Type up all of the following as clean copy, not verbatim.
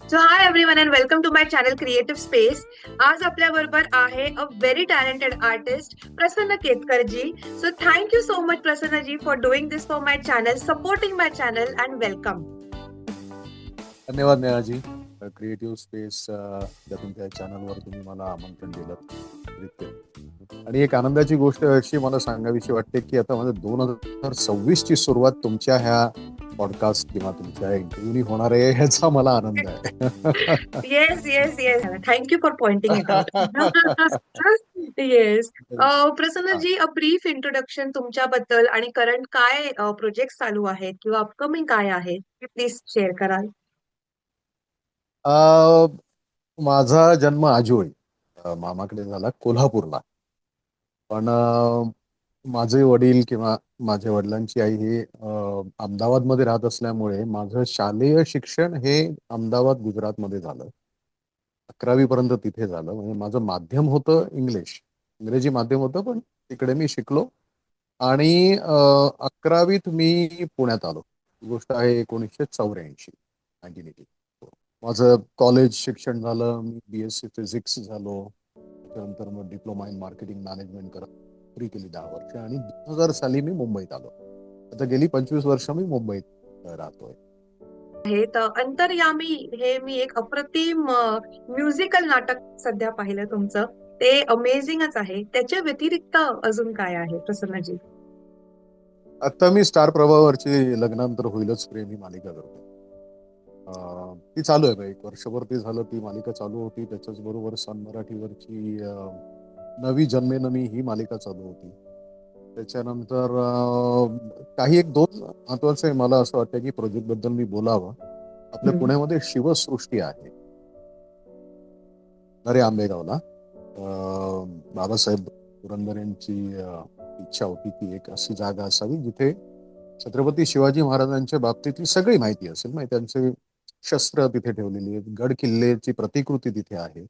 So hi everyone and welcome to my channel creative space. आज आपल्या बरोबर आहे a very talented artist Prasanna Ketkarji. So thank you so much Prasannaji for doing this for my channel, supporting my channel and welcome. धन्यवाद Nehaji. Creative space या तुमच्या चॅनलवर तुम्ही मला आमंत्रण दिलं. आणि एक आनंदाची गोष्ट अशी मला सांगावीशी वाटते की आता माझं 2026 ची सुरुवात तुमच्या ह्या पॉडकास्ट किंवा तुमच्या इंटरव्ह्यूनी होणार आहे ह्याचा मला आनंद आहे. Yes yes yes, thank you for pointing it out. Yes. हा. प्रसन्नजी, अ ब्रीफ इंट्रोडक्शन तुमच्याबद्दल आणि करंट काय प्रोजेक्ट चालू आहेत किंवा अपकमिंग काय आहे, प्लीज शेअर कराल. अ, माझा जन्म आजोळी मामाकडे झाला कोल्हापूरला. पण माझे वडील किंवा माझ्या वडिलांची आई हे अहमदाबादमध्ये राहत असल्यामुळे माझं शालेय शिक्षण हे अहमदाबाद गुजरातमध्ये झालं. 11वी पर्यंत तिथे झालं. म्हणजे माझं माध्यम होतं इंग्रजी माध्यम होतं, पण तिकडे मी शिकलो. आणि 11वीत मी पुण्यात आलो. ही गोष्ट आहे 1984, 1980. माझं कॉलेज शिक्षण झालं. मी BSc फिजिक्स झालो. त्यानंतर मग डिप्लोमा इन मार्केटिंग मॅनेजमेंट करत नोकरी केली 10 वर्ष आणि 2000 साली मी मुंबईत आलो. आता गेली 25 वर्ष मी मुंबईत राहतोय. आहे तर अंतर्यामी हे मी एक अप्रतिम म्युझिकल नाटक सध्या पाहिलं तुमचं. ते अमेझिंगच आहे. त्याच्या व्यतिरिक्त अजून काय आहे प्रसन्नजी? आता मी स्टार प्रवाहावरची लग्नानंतर होईलच प्रेम ही मालिका करतो. ती चालू आहे. एक वर्षभर ती झालं, ती मालिका चालू होती. त्याच्याच बरोबर सन मराठीवरची नवी जन्मेनमी ही मालिका चालू होती. त्याच्यानंतर काही एक दोन महत्वाचे मला असं वाटतं की प्रोजेक्ट बद्दल मी बोलावं. आपल्या हम्म. पुण्यामध्ये शिवसृष्टी आहे नरे आंबेगावला. बाबासाहेब पुरंदर यांची इच्छा होती की एक अशी जागा असावी जिथे छत्रपती शिवाजी महाराजांच्या बाबतीतली सगळी माहिती असेल. माहिती त्यांचे शस्त्र तिथे ठेवलेली आहेत, गड किल्लेची प्रतिकृती तिथे आहे.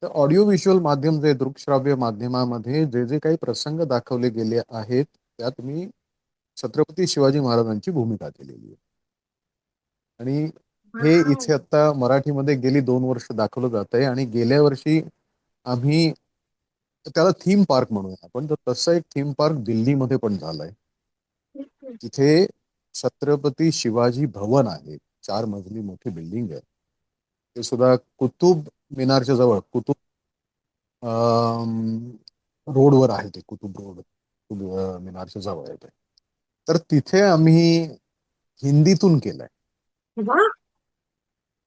तर ऑडिओ व्हिज्युअल माध्यम जे दृकश्राव्य माध्यमामध्ये जे जे काही प्रसंग दाखवले गेले आहेत त्यात मी छत्रपती शिवाजी महाराजांची भूमिका केलेली आहे. आणि हे वाव. इथे आता मराठीमध्ये गेली 2 वर्ष दाखवलं जात आहे. आणि गेल्या वर्षी आम्ही त्याला थीम पार्क म्हणूया आपण, तर तसं एक थीम पार्क दिल्लीमध्ये पण झालंय. तिथे छत्रपती शिवाजी भवन आहे. 4 मजली मोठी बिल्डिंग आहे. ते सुद्धा कुतुब मिनारच्या जवळ, कुतुब रोडवर आहे. ते कुतुब रोड, कुतुब मिनारच्या जवळ आहे ते. तर तिथे आम्ही हिंदीतून केलंय वा.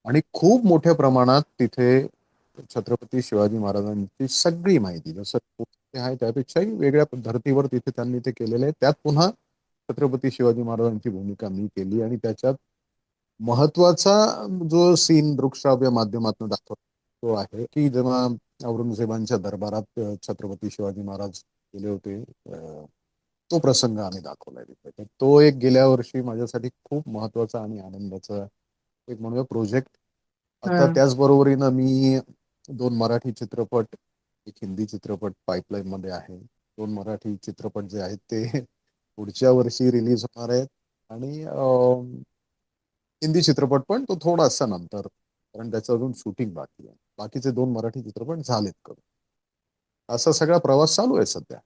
आणि खूप मोठ्या प्रमाणात तिथे छत्रपती शिवाजी महाराजांची सगळी माहिती, जसं पुस्तके आहे त्यापेक्षाही वेगळ्या धर्तीवर तिथे त्यांनी ते केलेलं आहे. त्यात पुन्हा छत्रपती शिवाजी महाराजांची भूमिका मी केली आणि त्याच्यात महत्वाचा जो सीन दृकश्राव्य माध्यमातून दाखवतो तो आहे की जेव्हा औरंगजेबांच्या दरबारात छत्रपती शिवाजी महाराज गेले होते, तो प्रसंग आम्ही दाखवलाय तिथे. तर तो एक गेल्या वर्षी माझ्यासाठी खूप महत्वाचा आणि आनंदाचा एक म्हणूया प्रोजेक्ट. आता हं. त्याचबरोबरीनं मी 2 मराठी चित्रपट, एक हिंदी चित्रपट पाईपलाईन मध्ये आहे. 2 मराठी चित्रपट जे आहेत ते पुढच्या वर्षी रिलीज होणार आहेत. आणि हिंदी चित्रपट पण तो थोडासा नंतर, कारण त्याचं अजून शूटिंग बाकी आहे. बाकीचे 2 मराठी चित्रपट झालेत करून. असा सगळा प्रवास चालू आहे सध्या.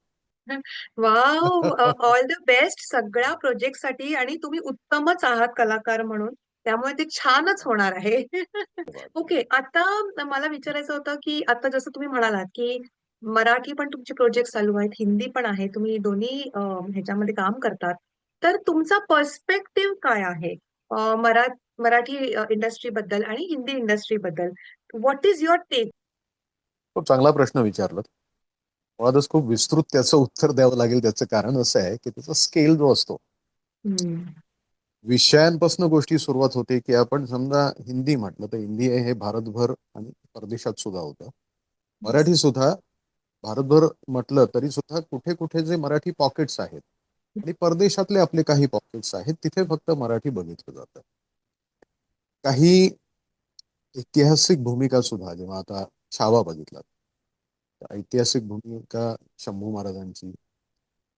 वाव. ऑल द बेस्ट सगळ्या प्रोजेक्ट साठी. आणि तुम्ही उत्तमच आहात कलाकार म्हणून, त्यामुळे ते छानच होणार आहे. धन्यवाद. ओके, आता मला विचारायचं होतं की आता जसं तुम्ही म्हणालात की मराठी पण तुमचे प्रोजेक्ट चालू आहेत, हिंदी पण आहे, तुम्ही दोन्ही ह्याच्यामध्ये काम करतात. तर तुमचा पर्स्पेक्टिव्ह काय आहे मराठी इंडस्ट्री बद्दल आणि हिंदी इंडस्ट्री बद्दल? What is your take? खूप चांगला प्रश्न विचारला. मुळातच खूप विस्तृत त्याचं उत्तर द्यावं लागेल. त्याचं कारण असं आहे की त्याचा स्केल जो असतो, विषयांपासून गोष्टी सुरुवात होते की आपण समजा हिंदी म्हटलं तर हिंदी हे भारतभर आणि परदेशात सुद्धा होतं. मराठी सुद्धा भारतभर म्हटलं तरी सुद्धा कुठे कुठे जे मराठी पॉकेट्स आहेत आणि परदेशातले आपले काही पॉकेट्स आहेत तिथे फक्त मराठी बघितलं जातं. काही ऐतिहासिक भूमिका सुद्धा, जेव्हा आता छावा बघितला, ऐतिहासिक भूमिका शंभू महाराजांची,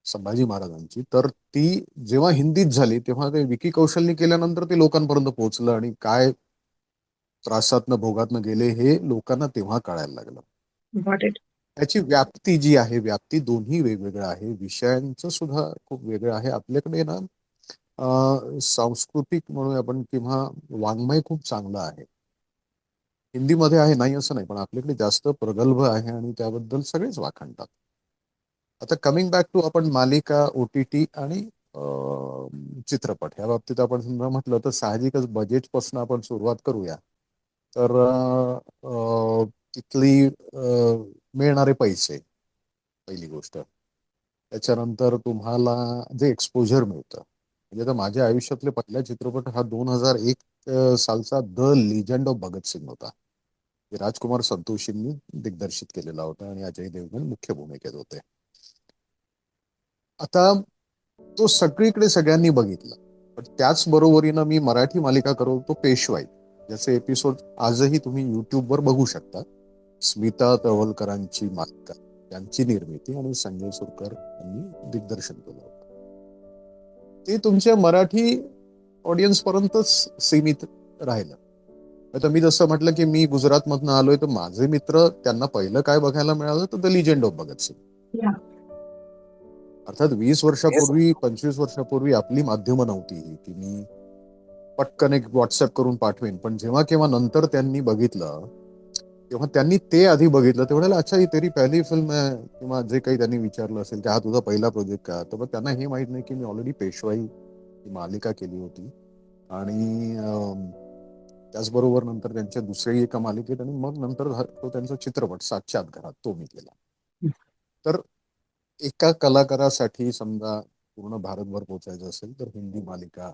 संभाजी महाराजांची, तर ती जेव्हा हिंदीत झाली तेव्हा ते विकी कौशलनी केल्यानंतर ते लोकांपर्यंत पोहोचलं. आणि काय त्रासातनं भोगातनं गेले हे लोकांना तेव्हा कळायला लागलं. Got it. त्याची व्याप्ती जी आहे, व्याप्ती दोन्ही वेगवेगळं आहे, विषयांचं सुद्धा खूप वेगळं आहे. आपल्याकडे ना सांस्कृतिक म्हणूया आपण किंवा वाङ्मय खूप चांगलं आहे. हिंदीमध्ये आहे नाही असं नाही, पण आपल्याकडे जास्त प्रगल्भ आहे आणि त्याबद्दल सगळेच वाखाणतात. आता कमिंग बॅक टू आपण मालिका, OTT आणि चित्रपट ह्या बाबतीत आपण समजा म्हटलं तर साहजिकच बजेटपासून आपण सुरुवात करूया. तर तिथली मिळणारे पैसे पहिली गोष्ट. त्याच्यानंतर तुम्हाला जे एक्सपोजर मिळतं, म्हणजे आता माझ्या आयुष्यातले पहिला चित्रपट हा 2001 सालचा द लिजंड ऑफ भगतसिंग होता. जे राजकुमार संतोषींनी दिग्दर्शित केलेला होता आणि अजय देवगण मुख्य भूमिकेत होते. आता तो सगळीकडे सगळ्यांनी बघितला, पण त्याच बरोबरीनं मी मराठी मालिका करतो पेशवाई, ज्याचे एपिसोड आजही तुम्ही युट्यूबवर बघू शकता. स्मिता तळवलकरांची मालिका, त्यांची निर्मिती आणि संजय सुरकर यांनी दिग्दर्शन केलं होतं. ते तुमच्या मराठी ऑडियन्स पर्यंतच सीमित राहिलं. आता मी जसं म्हटलं की मी गुजरातमधनं आलोय, तर माझे मित्र त्यांना पहिलं काय बघायला मिळालं तर the legend of Bhagat Singh. Yeah. अर्थात 20 वर्षापूर्वी 25 वर्षापूर्वी आपली माध्यमं नव्हती ही, की मी पटकन एक व्हॉट्सअप करून पाठवेन. पण जेव्हा केव्हा नंतर त्यांनी बघितलं, तेव्हा त्यांनी ते आधी बघितलं, तेवढ्याला अच्छा ही तेरी पहिली फिल्म आहे, किंवा जे काही त्यांनी विचारलं असेल की हा तुझा पहिला प्रोजेक्ट का, तर मग त्यांना हे माहित नाही की मी ऑलरेडी पेशवाई ही मालिका केली होती. आणि त्याचबरोबर नंतर त्यांच्या दुसऱ्याही एका मालिकेत, आणि मग नंतर तो त्यांचा चित्रपट साक्षात घरात तो मी केला. तर एका कलाकारासाठी समजा पूर्ण भारतभर पोहोचायचं असेल तर हिंदी मालिका,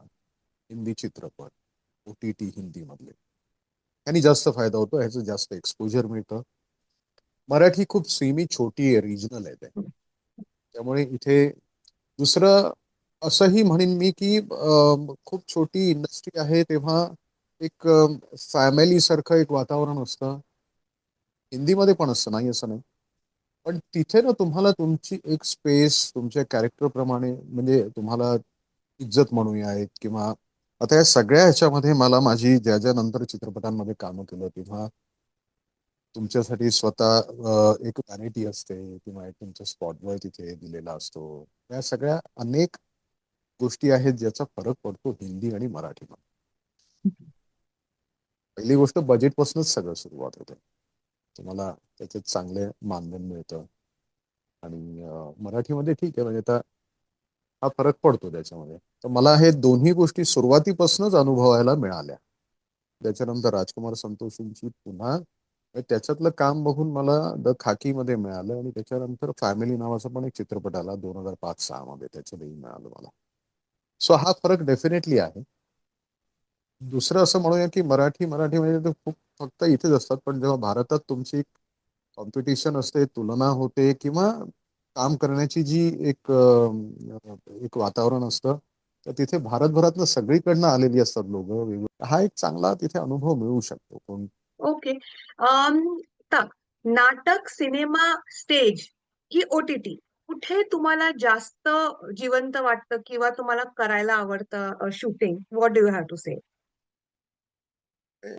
हिंदी चित्रपट, OTT हिंदी मधले, यांनी जास्त फायदा होतो, ह्याचं जास्त एक्सपोजर मिळतं. मराठी खूप सीमित छोटी आहे, रिजनल आहे ते. त्यामुळे इथे दुसरं असंही म्हणेन मी की खूप छोटी इंडस्ट्री आहे, तेव्हा एक फॅमिली सारखं एक वातावरण असतं. हिंदीमध्ये पण असतं, नाही असं नाही, पण तिथे ना तुम्हाला तुमची एक स्पेस तुमच्या कॅरेक्टर प्रमाणे, म्हणजे तुम्हाला इज्जत म्हणूया एक, किंवा आता या सगळ्या ह्याच्यामध्ये मला माझी ज्या ज्या नंतर चित्रपटांमध्ये कामं केलं तेव्हा तुमच्यासाठी स्वतः एक व्हॅनिटी असते, किंवा एक तुमचा स्पॉटबॉय तिथे दिलेला असतो. या सगळ्या अनेक गोष्टी आहेत ज्याचा फरक पडतो हिंदी आणि मराठीमध्ये. पहिली गोष्ट बजेटपासूनच सगळं सुरुवात होते, तुम्हाला त्याच्यात चांगले मानधन मिळतं. आणि मराठीमध्ये ठीक आहे, म्हणजे आता हा फरक पडतो त्याच्यामध्ये. तर मला हे दोन्ही गोष्टी सुरुवातीपासूनच अनुभवायला मिळाल्या. त्याच्यानंतर राजकुमार संतोषींची पुन्हा, म्हणजे त्याच्यातलं काम बघून मला द खाकी मध्ये मिळालं, आणि त्याच्यानंतर फॅमिली नावाचा पण एक चित्रपट आला 2005-06 मध्ये, त्याच्यातही मिळालं मला. सो हा फरक डेफिनेटली आहे. दुसरं असं म्हणूया की मराठी मराठी म्हणजे ते खूप फक्त इथेच असतात, पण जेव्हा भारतात तुमची कॉम्पिटिशन असते, तुलना होते, किंवा काम करण्याची जी एक वातावरण असतं, तर तिथे भारतभरातनं सगळीकडनं आलेली असतात लोक वेगवेगळे. हा एक चांगला तिथे अनुभव मिळू शकतो. कोण ओके. तर नाटक, सिनेमा, स्टेज की OTT, कुठे तुम्हाला जास्त जिवंत वाटतं किंवा तुम्हाला करायला आवडतं shooting? What do you have to say?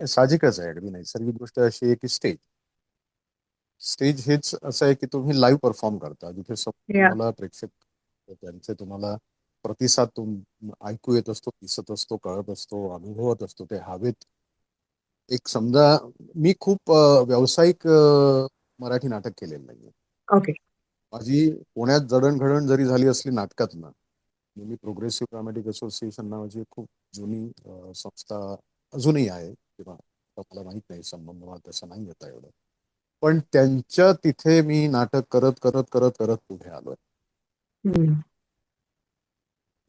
साहजिकच आहे, अगदी नैसर्गिक गोष्ट अशी आहे की स्टेज स्टेज हेच असं आहे की तुम्ही लाईव्ह परफॉर्म करता, जिथे या. तुम्हाला प्रेक्षक त्यांचे तुम्हाला प्रतिसाद ऐकू येत असतो, दिसत असतो, कळत असतो, अनुभवत असतो, ते हवेत. एक समजा मी खूप व्यावसायिक मराठी नाटक केलेलं नाहीये. ओके. माझी पुण्यात जडणघडण जरी झाली असली नाटकातनं, मी प्रोग्रेसिव्ह ड्रामॅटिक असोसिएशन नावाची एक खूप जुनी संस्था अजूनही आहे, किंवा आता मला माहित नाही, संबंध मला तसा नाही येता एवढं, पण त्यांच्या तिथे मी नाटक करत करत करत करत पुढे आलोय. हम्म.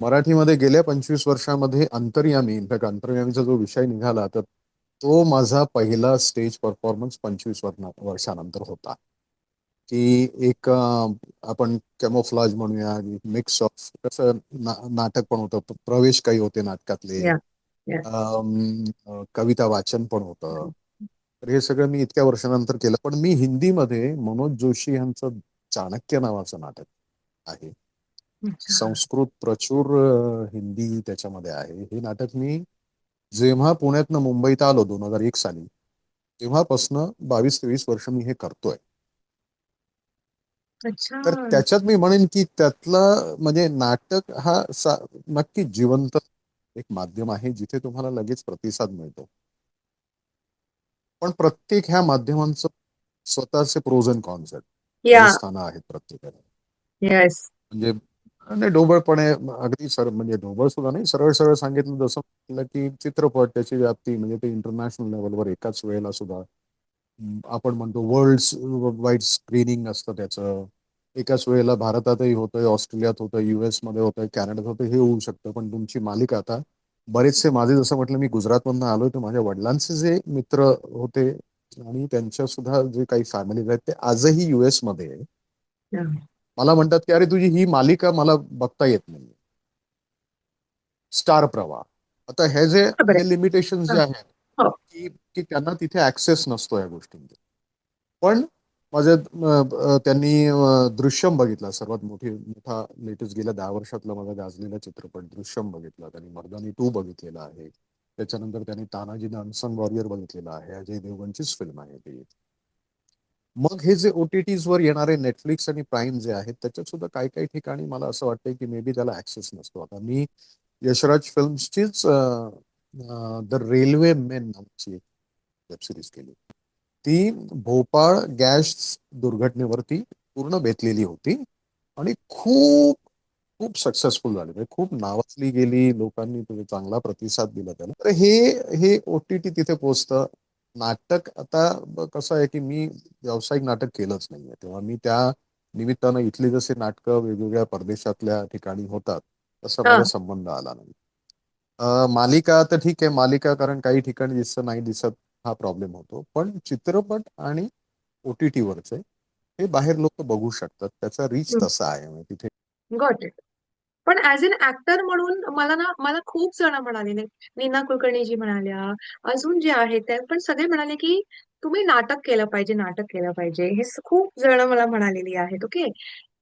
मराठीमध्ये गेल्या 25 वर्षामध्ये अंतर्यामी, इनफॅक्ट अंतर्यामीचा जो विषय निघाला, तर तो माझा पहिला स्टेज परफॉर्मन्स 25 वर्षानंतर होता. की एक आपण कॅमोफ्लाज म्हणूया, मिक्स ऑफ कसं नाटक पण होतं, प्रवेश काही होते नाटकातले, या. या. कविता वाचन पण होतं. तर हे सगळं मी इतक्या वर्षानंतर केलं. पण मी हिंदीमध्ये मनोज जोशी यांचं चाणक्य नावाचं नाटक आहे, अच्छा. संस्कृत प्रचूर हिंदी त्याच्यामध्ये आहे. हे नाटक मी जेव्हा पुण्यातनं मुंबईत आलो 2001 साली, तेव्हापासनं 22 ते 23 वर्ष मी हे करतोय. अच्छा. तर त्याच्यात मी म्हणेन की त्यातलं म्हणजे नाटक हा नक्की जिवंत एक माध्यम आहे जिथे तुम्हाला लगेच प्रतिसाद मिळतो. पण प्रत्येक ह्या माध्यमांचं स्वतःचे प्रोज अँड कॉन्स आहेत. या. बलिस्थानं आहेत प्रत्येकाला. येस. म्हणजे नाही ढोबळपणे अगदी म्हणजे ढोबळ सुद्धा नाही, सरळ सरळ सांगितलं जसं म्हटलं की चित्रपट त्याची व्याप्ती म्हणजे ते इंटरनॅशनल लेवलवर एकाच वेळेला सुद्धा आपण म्हणतो वर्ल्ड वाईड स्क्रीनिंग असतं त्याचं. एकाच वेळेला भारतातही होतंय, ऑस्ट्रेलियात होतंय, US मध्ये होतंय, कॅनडात होतंय, हे होऊ शकतं. पण तुमची मालिका आता बरेचसे माझे जसं म्हटलं मी गुजरातमधनं आलोय तर माझ्या वडिलांचे जे मित्र होते आणि त्यांच्या सुद्धा जे काही फॅमिलीज आहेत ते आजही US मध्ये आहे. मला म्हणतात की अरे तुझी ही मालिका मला बघता येत नाही. स्टार प्रवाह. आता बरोबर हे आहे. लिमिटेशन जे हं. आहेत हो. की की त्यांना तिथे ऍक्सेस नसतो या गोष्टींचा. पण त्यांनी दृश्यम बघितला, सर्वात मोठा लेटेस्ट गेल्या 10 वर्षातला माझा गाजलेला चित्रपट दृश्यम बघितला. त्यांनी मर्दानी 2 बघितलेला आहे. त्याच्यानंतर त्यांनी तानाजी द अनसंग वॉरियर बघितलेला आहे. अजय देवगणचीच फिल्म आहे ती. मग हे जे OTTs वर येणारे नेटफ्लिक्स आणि प्राईम जे आहेत त्याच्यात सुद्धा काही काही ठिकाणी मला असं वाटतंय की मे बी त्याला ऍक्सेस नसतो. आता मी यशराज फिल्म्सचीच द रेल्वे मेन नावाची वेब सिरीज केली. ती भोपाळ गॅस दुर्घटनेवरती पूर्ण बेतलेली होती आणि खूप खूप सक्सेसफुल झाली, म्हणजे खूप नावाजली गेली, लोकांनी चांगला प्रतिसाद दिला त्याला. तर हे हे OTT तिथे पोहोचतं. नाटक आता कसं आहे की मी व्यावसायिक नाटक केलंच नाहीये, तेव्हा मी त्या निमित्तानं इथली जसे नाटकं वेगवेगळ्या परदेशातल्या ठिकाणी होतात तसा हा. माझा संबंध आला नाही. मालिका तर ठीक आहे, मालिका कारण काही ठिकाणी दिसत नाही दिसत हा प्रॉब्लेम होतो. पण चित्रपट आणि OTT वरचे हे बाहेर लोक बघू शकतात, त्याचा रीच तसा आहे म्हणजे तिथे. Got it. पण ऍज अन ऍक्टर म्हणून मला खूप जण म्हणालेले, नीना कुलकर्णीजी म्हणाल्या, अजून जे आहेत त्या पण सगळे म्हणाले की तुम्ही नाटक केलं पाहिजे, नाटक केलं पाहिजे. हे खूप जण मला म्हणालेली आहेत. ओके.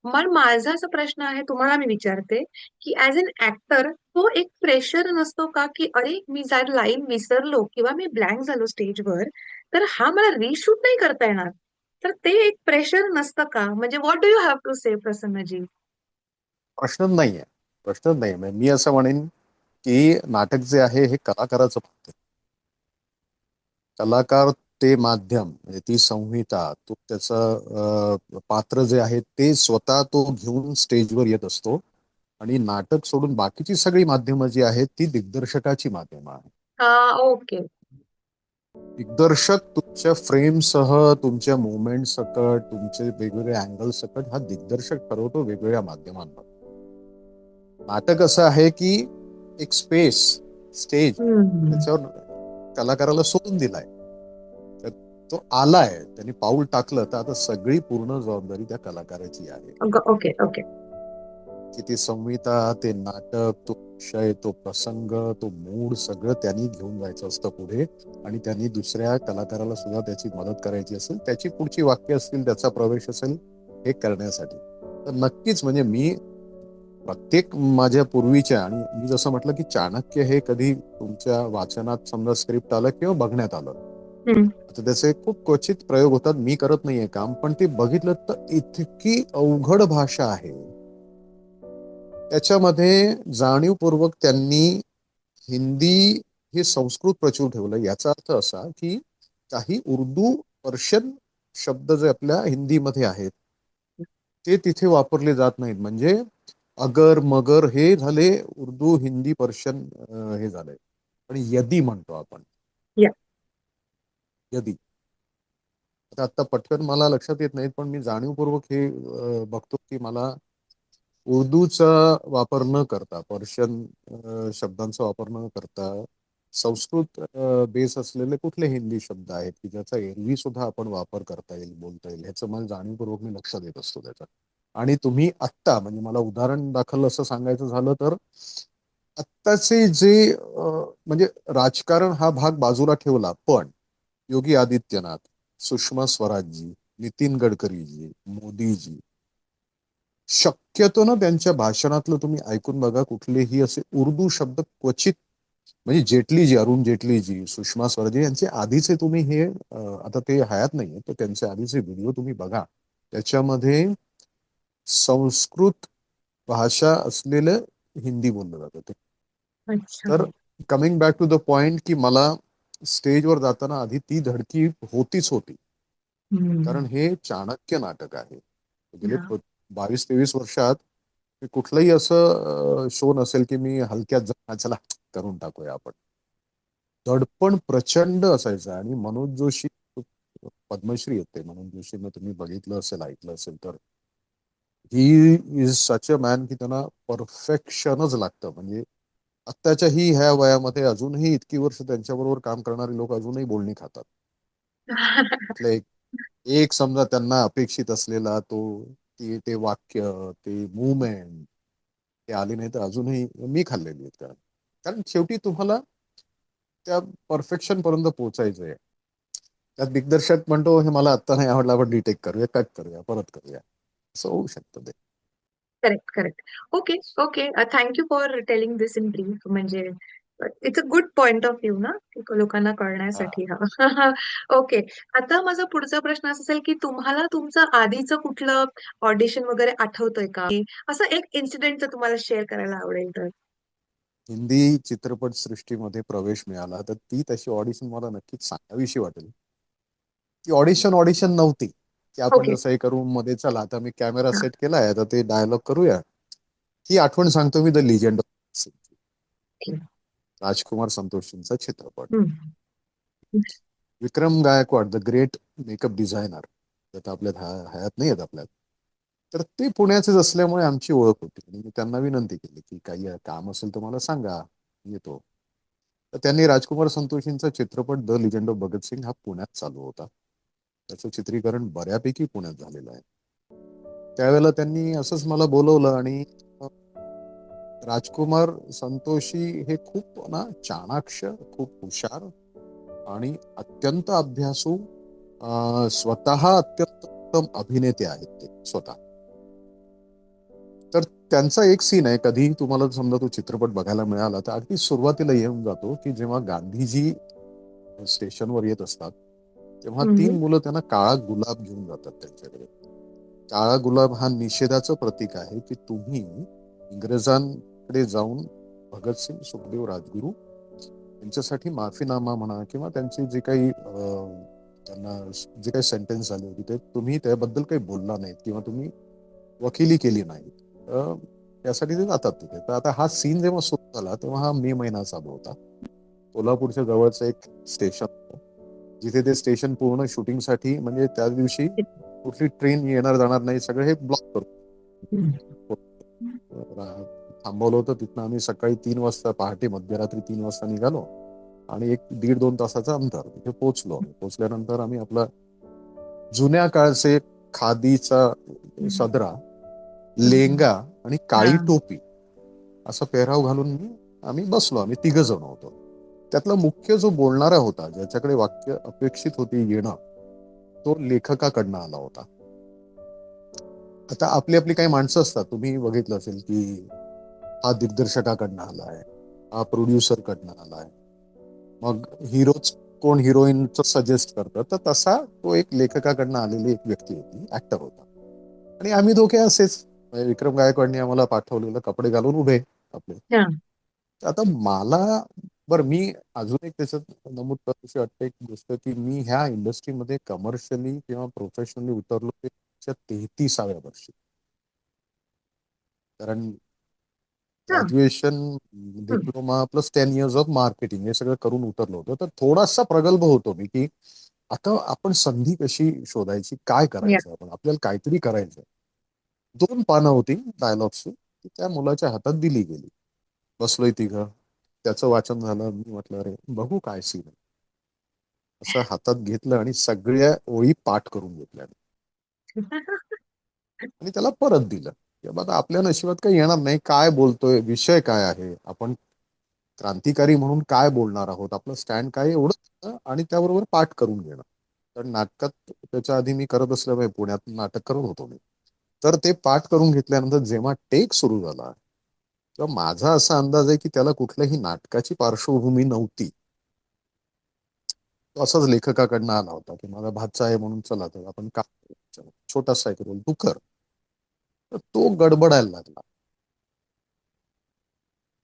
मग माझा असा प्रश्न आहे तुम्हाला, मी विचारते की ऍज अन ऍक्टर तो एक प्रेशर नसतो का, की अरे मी जर लाईन विसरलो किंवा मी ब्लँक झालो स्टेजवर, तर हा मला रिशूट नाही करता येणार. तर ते एक प्रेशर नसतं का? म्हणजे what do you have to say, Prasannaji? प्रश्नच नाहीये. प्रश्नच नाही, म्हणजे मी असं म्हणेन की नाटक जे आहे हे कलाकाराचं फक्त कलाकार, ते माध्यम म्हणजे ती संहिता, तो त्याचं पात्र जे आहे ते स्वतः तो घेऊन स्टेजवर येत असतो. आणि नाटक सोडून बाकीची सगळी माध्यमं जी आहेत ती दिग्दर्शकाची माध्यमं आहेत. हा. ओके. दिग्दर्शक तुमच्या फ्रेमसह, तुमच्या मुवमेंट सकट, तुमचे वेगवेगळे अँगल सकट हा दिग्दर्शक ठरवतो वेगवेगळ्या माध्यमांना. नाटक असं आहे की एक स्टेज हम्म. त्याच्यावर कलाकाराला सोडून दिलाय, तर तो आलाय, त्यांनी पाऊल टाकलं, तर आता सगळी पूर्ण जबाबदारी त्या कलाकाराची आहे. ओके. ओके. की ती संहिता, ते नाटक, तो विषय, तो प्रसंग, तो मूड सगळं त्यांनी घेऊन जायचं असतं पुढे. आणि त्यांनी दुसऱ्या कलाकाराला सुद्धा त्याची मदत करायची असेल, त्याची पुढची वाक्य असतील, त्याचा प्रवेश असेल हे करण्यासाठी. तर नक्कीच म्हणजे मी प्रत्येक माझ्या पूर्वीच्या, आणि मी जसं म्हटलं की चाणक्य हे कधी तुमच्या वाचनात समजा स्क्रिप्ट आलं किंवा बघण्यात आलं, हम्म. आता त्याचे खूप क्वचित प्रयोग होतात, मी करत नाहीये काम, पण ते बघितलं तर इतकी अवघड भाषा आहे. त्याच्यामध्ये जाणीवपूर्वक त्यांनी हिंदी हे संस्कृत प्रचूर ठेवलं. याचा अर्थ असा की काही उर्दू पर्शियन शब्द जे आपल्या हिंदीमध्ये आहेत ते तिथे वापरले जात नाहीत. म्हणजे अगर मगर हे झाले उर्दू हिंदी पर्शियन, हे झालंय. आणि यदी म्हणतो आपण, या. यदी. आता पटकन मला लक्षात येत नाहीत, पण मी जाणीवपूर्वक हे बघतो की मला उर्दूचा वापर न करता, पर्शियन शब्दांचा वापर न करता, संस्कृत बेस असलेले कुठले हिंदी शब्द आहेत की ज्याचा एरवी सुद्धा आपण वापर करता येईल, बोलता येईल, ह्याचं मला जाणीवपूर्वक मी लक्ष देत असतो त्याच्यात. आणि तुम्ही आत्ता म्हणजे मला उदाहरण दाखल असं सांगायचं झालं तर आत्ताचे जे म्हणजे राजकारण हा भाग बाजूला ठेवला, पण योगी आदित्यनाथ, सुषमा स्वराजजी, नितीन गडकरीजी, मोदीजी, शक्यतो ना त्यांच्या भाषणातलं तुम्ही ऐकून बघा, कुठलेही असे उर्दू शब्द क्वचित म्हणजे जेटलीजी, अरुण जेटलीजी, सुषमा स्वराज यांचे आधीचे तुम्ही हे आता ते हयात नाहीये, तर त्यांचे आधीचे व्हिडिओ तुम्ही बघा. त्याच्यामध्ये संस्कृत भाषा असलेलं हिंदी बोललं जातं ते. अच्छा. तर coming back to the point, की मला स्टेजवर जाताना आधी ती धडकी होतीच होती. कारण हम्म. हे चाणक्य नाटक आहे. गेले हा. 22-23 वर्षात मी कुठलंही असं शो नसेल की मी हलक्यात चला करून टाकूया आपण. दडपण प्रचंड असायचं. आणि मनोज जोशी पद्मश्री येते, मनोज जोशींना तुम्ही बघितलं असेल, ऐकलं असेल तर, he is such a man की त्यांना परफेक्शनच लागतं. म्हणजे आत्ताच्याही ह्या वयामध्ये अजूनही इतकी वर्ष त्यांच्याबरोबर काम करणारी लोक अजूनही बोलणी खातात. त्यातलं एक एक समजा त्यांना अपेक्षित असलेला तो ते वाक्य, ते मुवमेंट ते आली नाही तर अजूनही मी खाल्लेली आहेत. कारण शेवटी तुम्हाला त्या परफेक्शन पर्यंत पोहोचायचं आहे. त्यात दिग्दर्शक म्हणतो हे मला आत्ता नाही आवडलं, आपण रिटेक करूया, कट करूया, परत करूया, असं होऊ शकतं ते. Correct, correct. Okay, okay. Thank you for telling this in brief. म्हणजे it's a good point of view ना, की लोकांना हा. कळण्यासाठी. हा. ओके. आता माझा पुढचा प्रश्न असा असेल, की तुम्हाला तुमचं आधीचं कुठलं ऑडिशन वगैरे आठवतंय का? असं एक इन्सिडेंट जर तुम्हाला शेअर करायला आवडेल तर. हिंदी चित्रपट सृष्टीमध्ये प्रवेश मिळाला तर ती तशी ऑडिशन मला नक्कीच सांगावीशी वाटेल. ती ऑडिशन ऑडिशन नव्हती की आपण ओके. जसं एका रूम मध्ये चला आता मी कॅमेरा हा. सेट केलाय आता ते डायलॉग करूया. ही आठवण सांगतो मी, द लिजेंड राजकुमार संतोषींचा चित्रपट. Hmm. Vikram Gaikwad, the great makeup designer, आता आपल्यात हयात नाही आहेत आपल्यात, तर ते पुण्याचेच असल्यामुळे आमची ओळख होती. आणि मी त्यांना विनंती केली की काही काम असेल तर मला सांगा, येतो. तर त्यांनी राजकुमार संतोषींचा चित्रपट द लिजंड ऑफ भगतसिंग हा पुण्यात चालू होता. त्याचं चित्रीकरण बऱ्यापैकी पुण्यात झालेलं आहे. त्यावेळेला त्यांनी असंच मला बोलवलं. आणि राजकुमार संतोषी हे खूप ना चाणाक्ष, खूप हुशार आणि अत्यंत अभ्यासू, स्वतः अत्यंत उत्तम अभिनेते आहेत ते स्वतः. तर त्यांचा एक सीन आहे, कधीही तुम्हाला समजा तो चित्रपट बघायला मिळाला तर अगदी सुरुवातीला येऊन जातो, की जेव्हा गांधीजी स्टेशनवर येत असतात तेव्हा हम्म. 3 मुलं त्यांना काळा गुलाब घेऊन जातात त्यांच्याकडे. काळा गुलाब हा निषेधाचं प्रतीक आहे, की तुम्ही इंग्रजांकडे जाऊन भगतसिंग, सुखदेव, राजगुरू यांच्यासाठी माफीनामा म्हणा किंवा त्यांचे जे काही त्यांना जे काही सेंटेन्स झाले होते ते तुम्ही त्याबद्दल काही बोलला नाहीत किंवा तुम्ही वकिली केली नाही, त्यासाठी ते जातात तिथे. तर आता हा सीन जेव्हा सुरू झाला तेव्हा हा मे महिना चालू होता. कोल्हापूरच्या जवळचं एक स्टेशन होतं, जिथे ते स्टेशन पूर्ण शूटिंगसाठी, म्हणजे त्या दिवशी कुठली ट्रेन येणार जाणार नाही, सगळं हे ब्लॉक हम्म. करून थांबवलं होतं. तिथनं आम्ही सकाळी 3 वाजता, पहाटे मध्यरात्री 3 वाजता निघालो आणि 1 दीड 2 तासाचं अंतर तिथे पोहोचलो. पोहोचल्यानंतर आम्ही आपला जुन्या काळचे खादीचा सदरा, हम्म. लेंगा आणि हा. काळी टोपी असा पेहराव घालून आम्ही बसलो. आम्ही 3 जण होतो. त्यातला मुख्य जो बोलणारा होता, ज्याच्याकडे वाक्य अपेक्षित होती येणं, तो लेखकाकडनं आला होता. आता आपली आपली काही माणसं असतात, तुम्ही बघितलं असेल की हा दिग्दर्शकाकडनं आलाय, हा प्रोड्युसर कडनं आलाय, मग हिरोच कोण हिरोईनच सजेस्ट करतं, तर तसा तो एक लेखकाकडनं आलेली एक व्यक्ती होती, ऍक्टर होता. आणि आम्ही दोघे असेच, म्हणजे विक्रम गायकवाडने आम्हाला पाठवलेलं, कपडे घालून उभे आपले. हा. तर आता मला, बरं मी अजून एक त्याच्यात नमूद करावीशी वाटते एक गोष्ट, की मी ह्या इंडस्ट्रीमध्ये कमर्शियली किंवा प्रोफेशनली उतरलो ते 33व्या वर्षी. कारण हा. ग्रॅज्युएशन, हम्म. Diploma plus 10 years of marketing हे सगळं करून उतरलो होतो. तर थोडासा प्रगल्भ होतो मी, की आता आपण संधी कशी शोधायची, काय या. करायचं, आपण आपल्याला काहीतरी करायचं. 2 पानं होती डायलॉग्सची, ती त्या मुलाच्या हातात दिली गेली. बसलोय तिघं, त्याचं वाचन झालं. मी म्हटलं अरे बघू काय सीन आहे. असं हातात घेतलं आणि सगळ्या ओळी पाठ करून घेतल्या आणि त्याला परत दिलं. की बाबा आपल्या नशिबात काही येणार नाही, काय बोलतोय, विषय काय आहे, आपण क्रांतिकारी म्हणून काय बोलणार आहोत, आपलं स्टँड काय, एवढं आणि त्याबरोबर पाठ करून घेणं. तर नाटकात त्याच्या आधी मी करत असल्यामुळे पुण्यात नाटक करत होतो मी. तर ते पाठ करून घेतल्यानंतर जेव्हा टेक सुरू झाला तर माझा असा अंदाज आहे की त्याला कुठल्याही नाटकाची पार्श्वभूमी नव्हती. तो असाच लेखकाकडनं आला होता की माझा भाचा आहे म्हणून चला तर आपण का छोटासा एक रोल तू कर. तर तो गडबडायला लागला.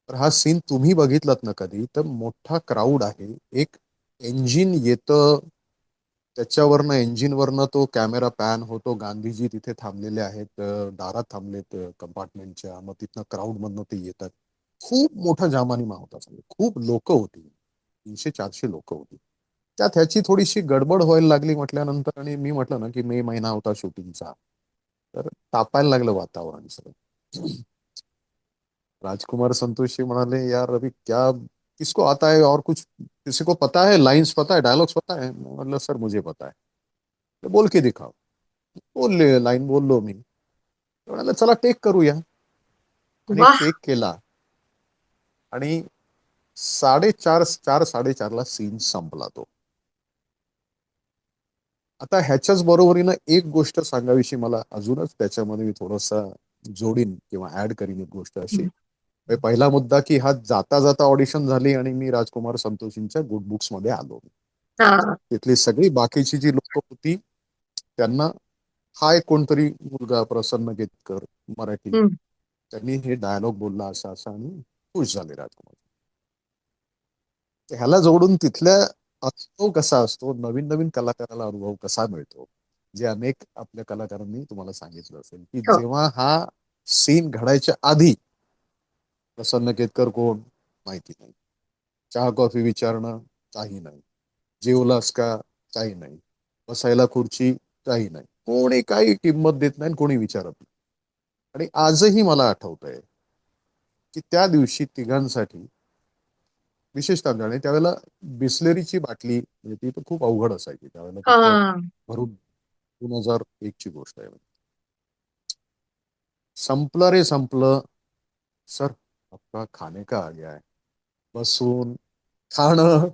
तर हा सीन तुम्ही बघितलात ना कधी तर मोठा क्राऊड आहे. एक इंजिन येतं, त्याच्यावरनं इंजिनवरनं तो कॅमेरा पॅन होतो. गांधीजी तिथे थांबलेले आहेत, दारात थांबलेत कंपार्टमेंटच्या. मग तिथनं क्राऊड मधनं ते येतात. खूप मोठा जामानिमा होता. खूप लोक होती, 300-400 लोक होती. त्यात ह्याची थोडीशी गडबड व्हायला लागली म्हटल्यानंतर, आणि मी म्हटलं ना की मे महिना होता शूटिंगचा, तर तापायला लागलं वातावरण सगळं. राजकुमार संतोषी म्हणाले, यार अभी क्या किसको आता है और कुछ किसी को पता है, लाइंस पता है, डायलॉग्स पता है? मतलब सर मुझे पता है. ते बोल के दिखाओ. बोलले लाईन, बोललो मी. ते म्हणाले चला टेक करूया. आणि वाह. टेक केला आणि 4:30 4:30 सीन संपला तो. आता ह्याच्याच बरोबरीनं एक गोष्ट सांगावीशी मला अजूनच त्याच्यामध्ये मी थोडंसं जोडीन किंवा ऍड करीन एक गोष्ट अशी. पहिला मुद्दा की हा जाता जाता ऑडिशन झाली आणि मी राजकुमार संतोषींच्या गुड बुक्स मध्ये आलो. हा. तिथली सगळी बाकीची जी लोक होती त्यांना, हा एक कोणतरी मुलगा प्रसन्न केतकर मराठी, हम्म. त्यांनी हे डायलॉग बोलला असा असा आणि खुश झाले राजकुमार. ह्याला जोडून तिथल्या अनुभव कसा असतो, नवीन नवीन कलाकाराला अनुभव कसा मिळतो, जे अनेक आपल्या कलाकारांनी तुम्हाला सांगितलं असेल की हो. जेव्हा हा सीन घडायच्या आधी प्रसन्न केतकर कोण माहिती नाही, चहा कॉफी विचारणं काही नाही, जेवलास का काही नाही, बसायला खुर्ची काही नाही, कोणी काही किंमत देत नाही, कोणी विचारत नाही. आणि आजही मला आठवतंय की त्या दिवशी तिघांसाठी विशेषतः, आणि त्यावेळेला बिस्लेरीची बाटली म्हणजे ती तर खूप अवघड असायची त्यावेळेला, फक्त हा. भरून. 2001 ची गोष्ट आहे. संपलं रे संपलं. सर आपका खाने का आ गया है. बसून खाणं,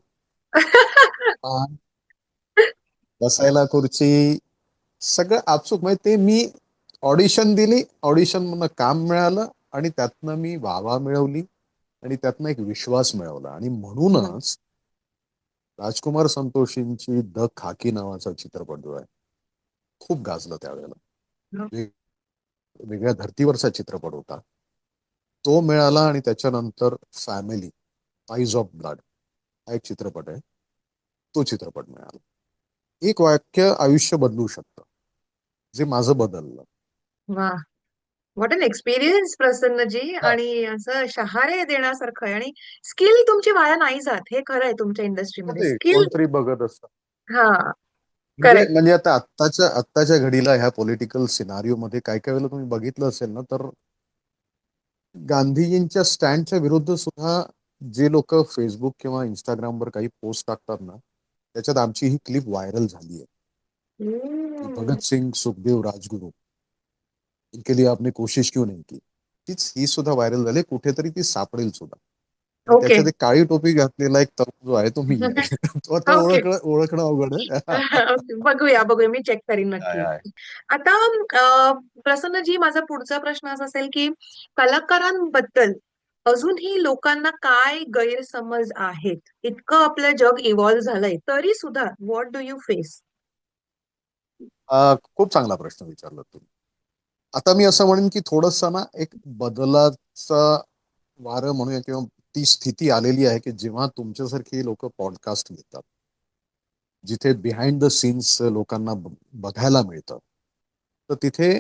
पान, बसायला खुर्ची, सगळं आपसूक. म्हणजे ते मी ऑडिशन दिली, ऑडिशन मधनं काम मिळालं आणि त्यातनं मी वावा मिळवली आणि त्यातनं एक विश्वास मिळवला. आणि म्हणूनच राजकुमार संतोषींची द खाकी नावाचा चित्रपट जो आहे, खूप गाजलं त्यावेळेला. वेगळ्या धर्तीवरचा चित्रपट होता. तो मिळाला आणि त्याच्यानंतर फॅमिली, आईज ऑफ ब्लड हा एक चित्रपट आहे, तो चित्रपट मिळाला. एक वाक्य आयुष्य बदलू शकतं, जे माझं बदललं. वा. What an experience Prasannaji. हा. आणि असं शहारे देण्यासारखं आहे. आणि स्किल तुमची वाया नाही जात, हे खरं आहे तुमच्या इंडस्ट्रीमध्ये ते स्किल. कोणतरी बघत असतं. हा. म्हणजे करेक्ट. म्हणजे आता आत्ताच्या घडीला ह्या पॉलिटिकल सिनारिओ मध्ये काय काय वेळेला तुम्ही बघितलं असेल ना, तर गांधीजींच्या स्टँडच्या विरुद्ध सुद्धा जे लोक फेसबुक किंवा इंस्टाग्रामवर काही पोस्ट टाकतात ना, त्याच्यात आमची ही क्लिप व्हायरल झाली आहे की भगत सिंग, सुखदेव, राजगुरु, इनके लिए आपने कोशिश क्यों नहीं की. तीच ही सुद्धा व्हायरल झाली, कुठेतरी ती सापडेल सुद्धा. आणि ओके. त्याच्यात एक काळी टोपी घातलेला एक तरुण जो आहे तो मी आहे. तो आता ओके. ओळखणं अवघड आहे. बघूया बघूया, मी चेक करीन आहे, नक्की. आहे. आता प्रसन्नजी, माझा पुढचा प्रश्न असा असेल की कलाकारांबद्दल अजूनही लोकांना काय गैरसमज आहेत? इतकं आपलं जग इव्हॉल्व्ह झालंय तरी सुद्धा व्हॉट डू यू फेस? खूप चांगला प्रश्न विचारला तुम्ही. आता मी असं म्हणेन की थोडस ना एक बदलाचा वारं म्हणूया, किंवा ती स्थिती आलेली आहे की जेव्हा तुमच्यासारखी लोक पॉडकास्ट घेतात, जिथे बिहाइंड द सीन्स लोकांना बघायला मिळतं. तर तिथे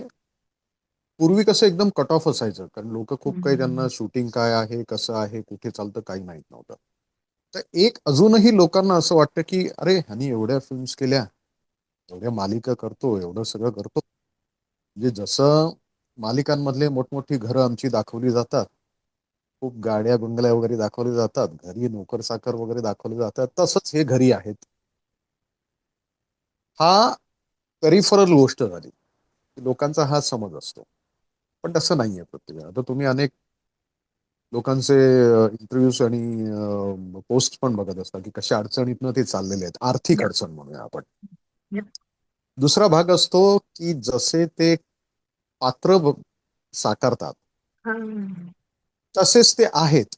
पूर्वी कसं एकदम कट ऑफ असायचं, कारण लोक खूप काही, त्यांना शूटिंग काय आहे, कसं आहे, कुठे चालतं काही माहित नव्हतं. तर एक अजूनही लोकांना असं वाटतं की अरे ह्यानी एवढ्या फिल्म्स केल्या, एवढ्या मालिका करतो, एवढं सगळं करतो. म्हणजे जसं मालिकांमधले मोठमोठी घरं आमची दाखवली जातात, खूप गाड्या बंगल्या वगैरे दाखवले जातात, घरी नोकर चाकर वगैरे दाखवले जातात, तसंच हे घरी आहेत. हा पेरिफरल गोष्ट झाली. लोकांचा हा समज असतो, पण तसं नाहीये प्रत्येक वेळा. आता तुम्ही अनेक लोकांचे इंटरव्ह्यूज आणि पोस्ट पण बघत असता की कशा अडचणीतनं ते चाललेले आहेत, आर्थिक अडचण म्हणूया आपण. दुसरा भाग असतो की जसे ते पात्र साकारतात, तसेच ते आहेत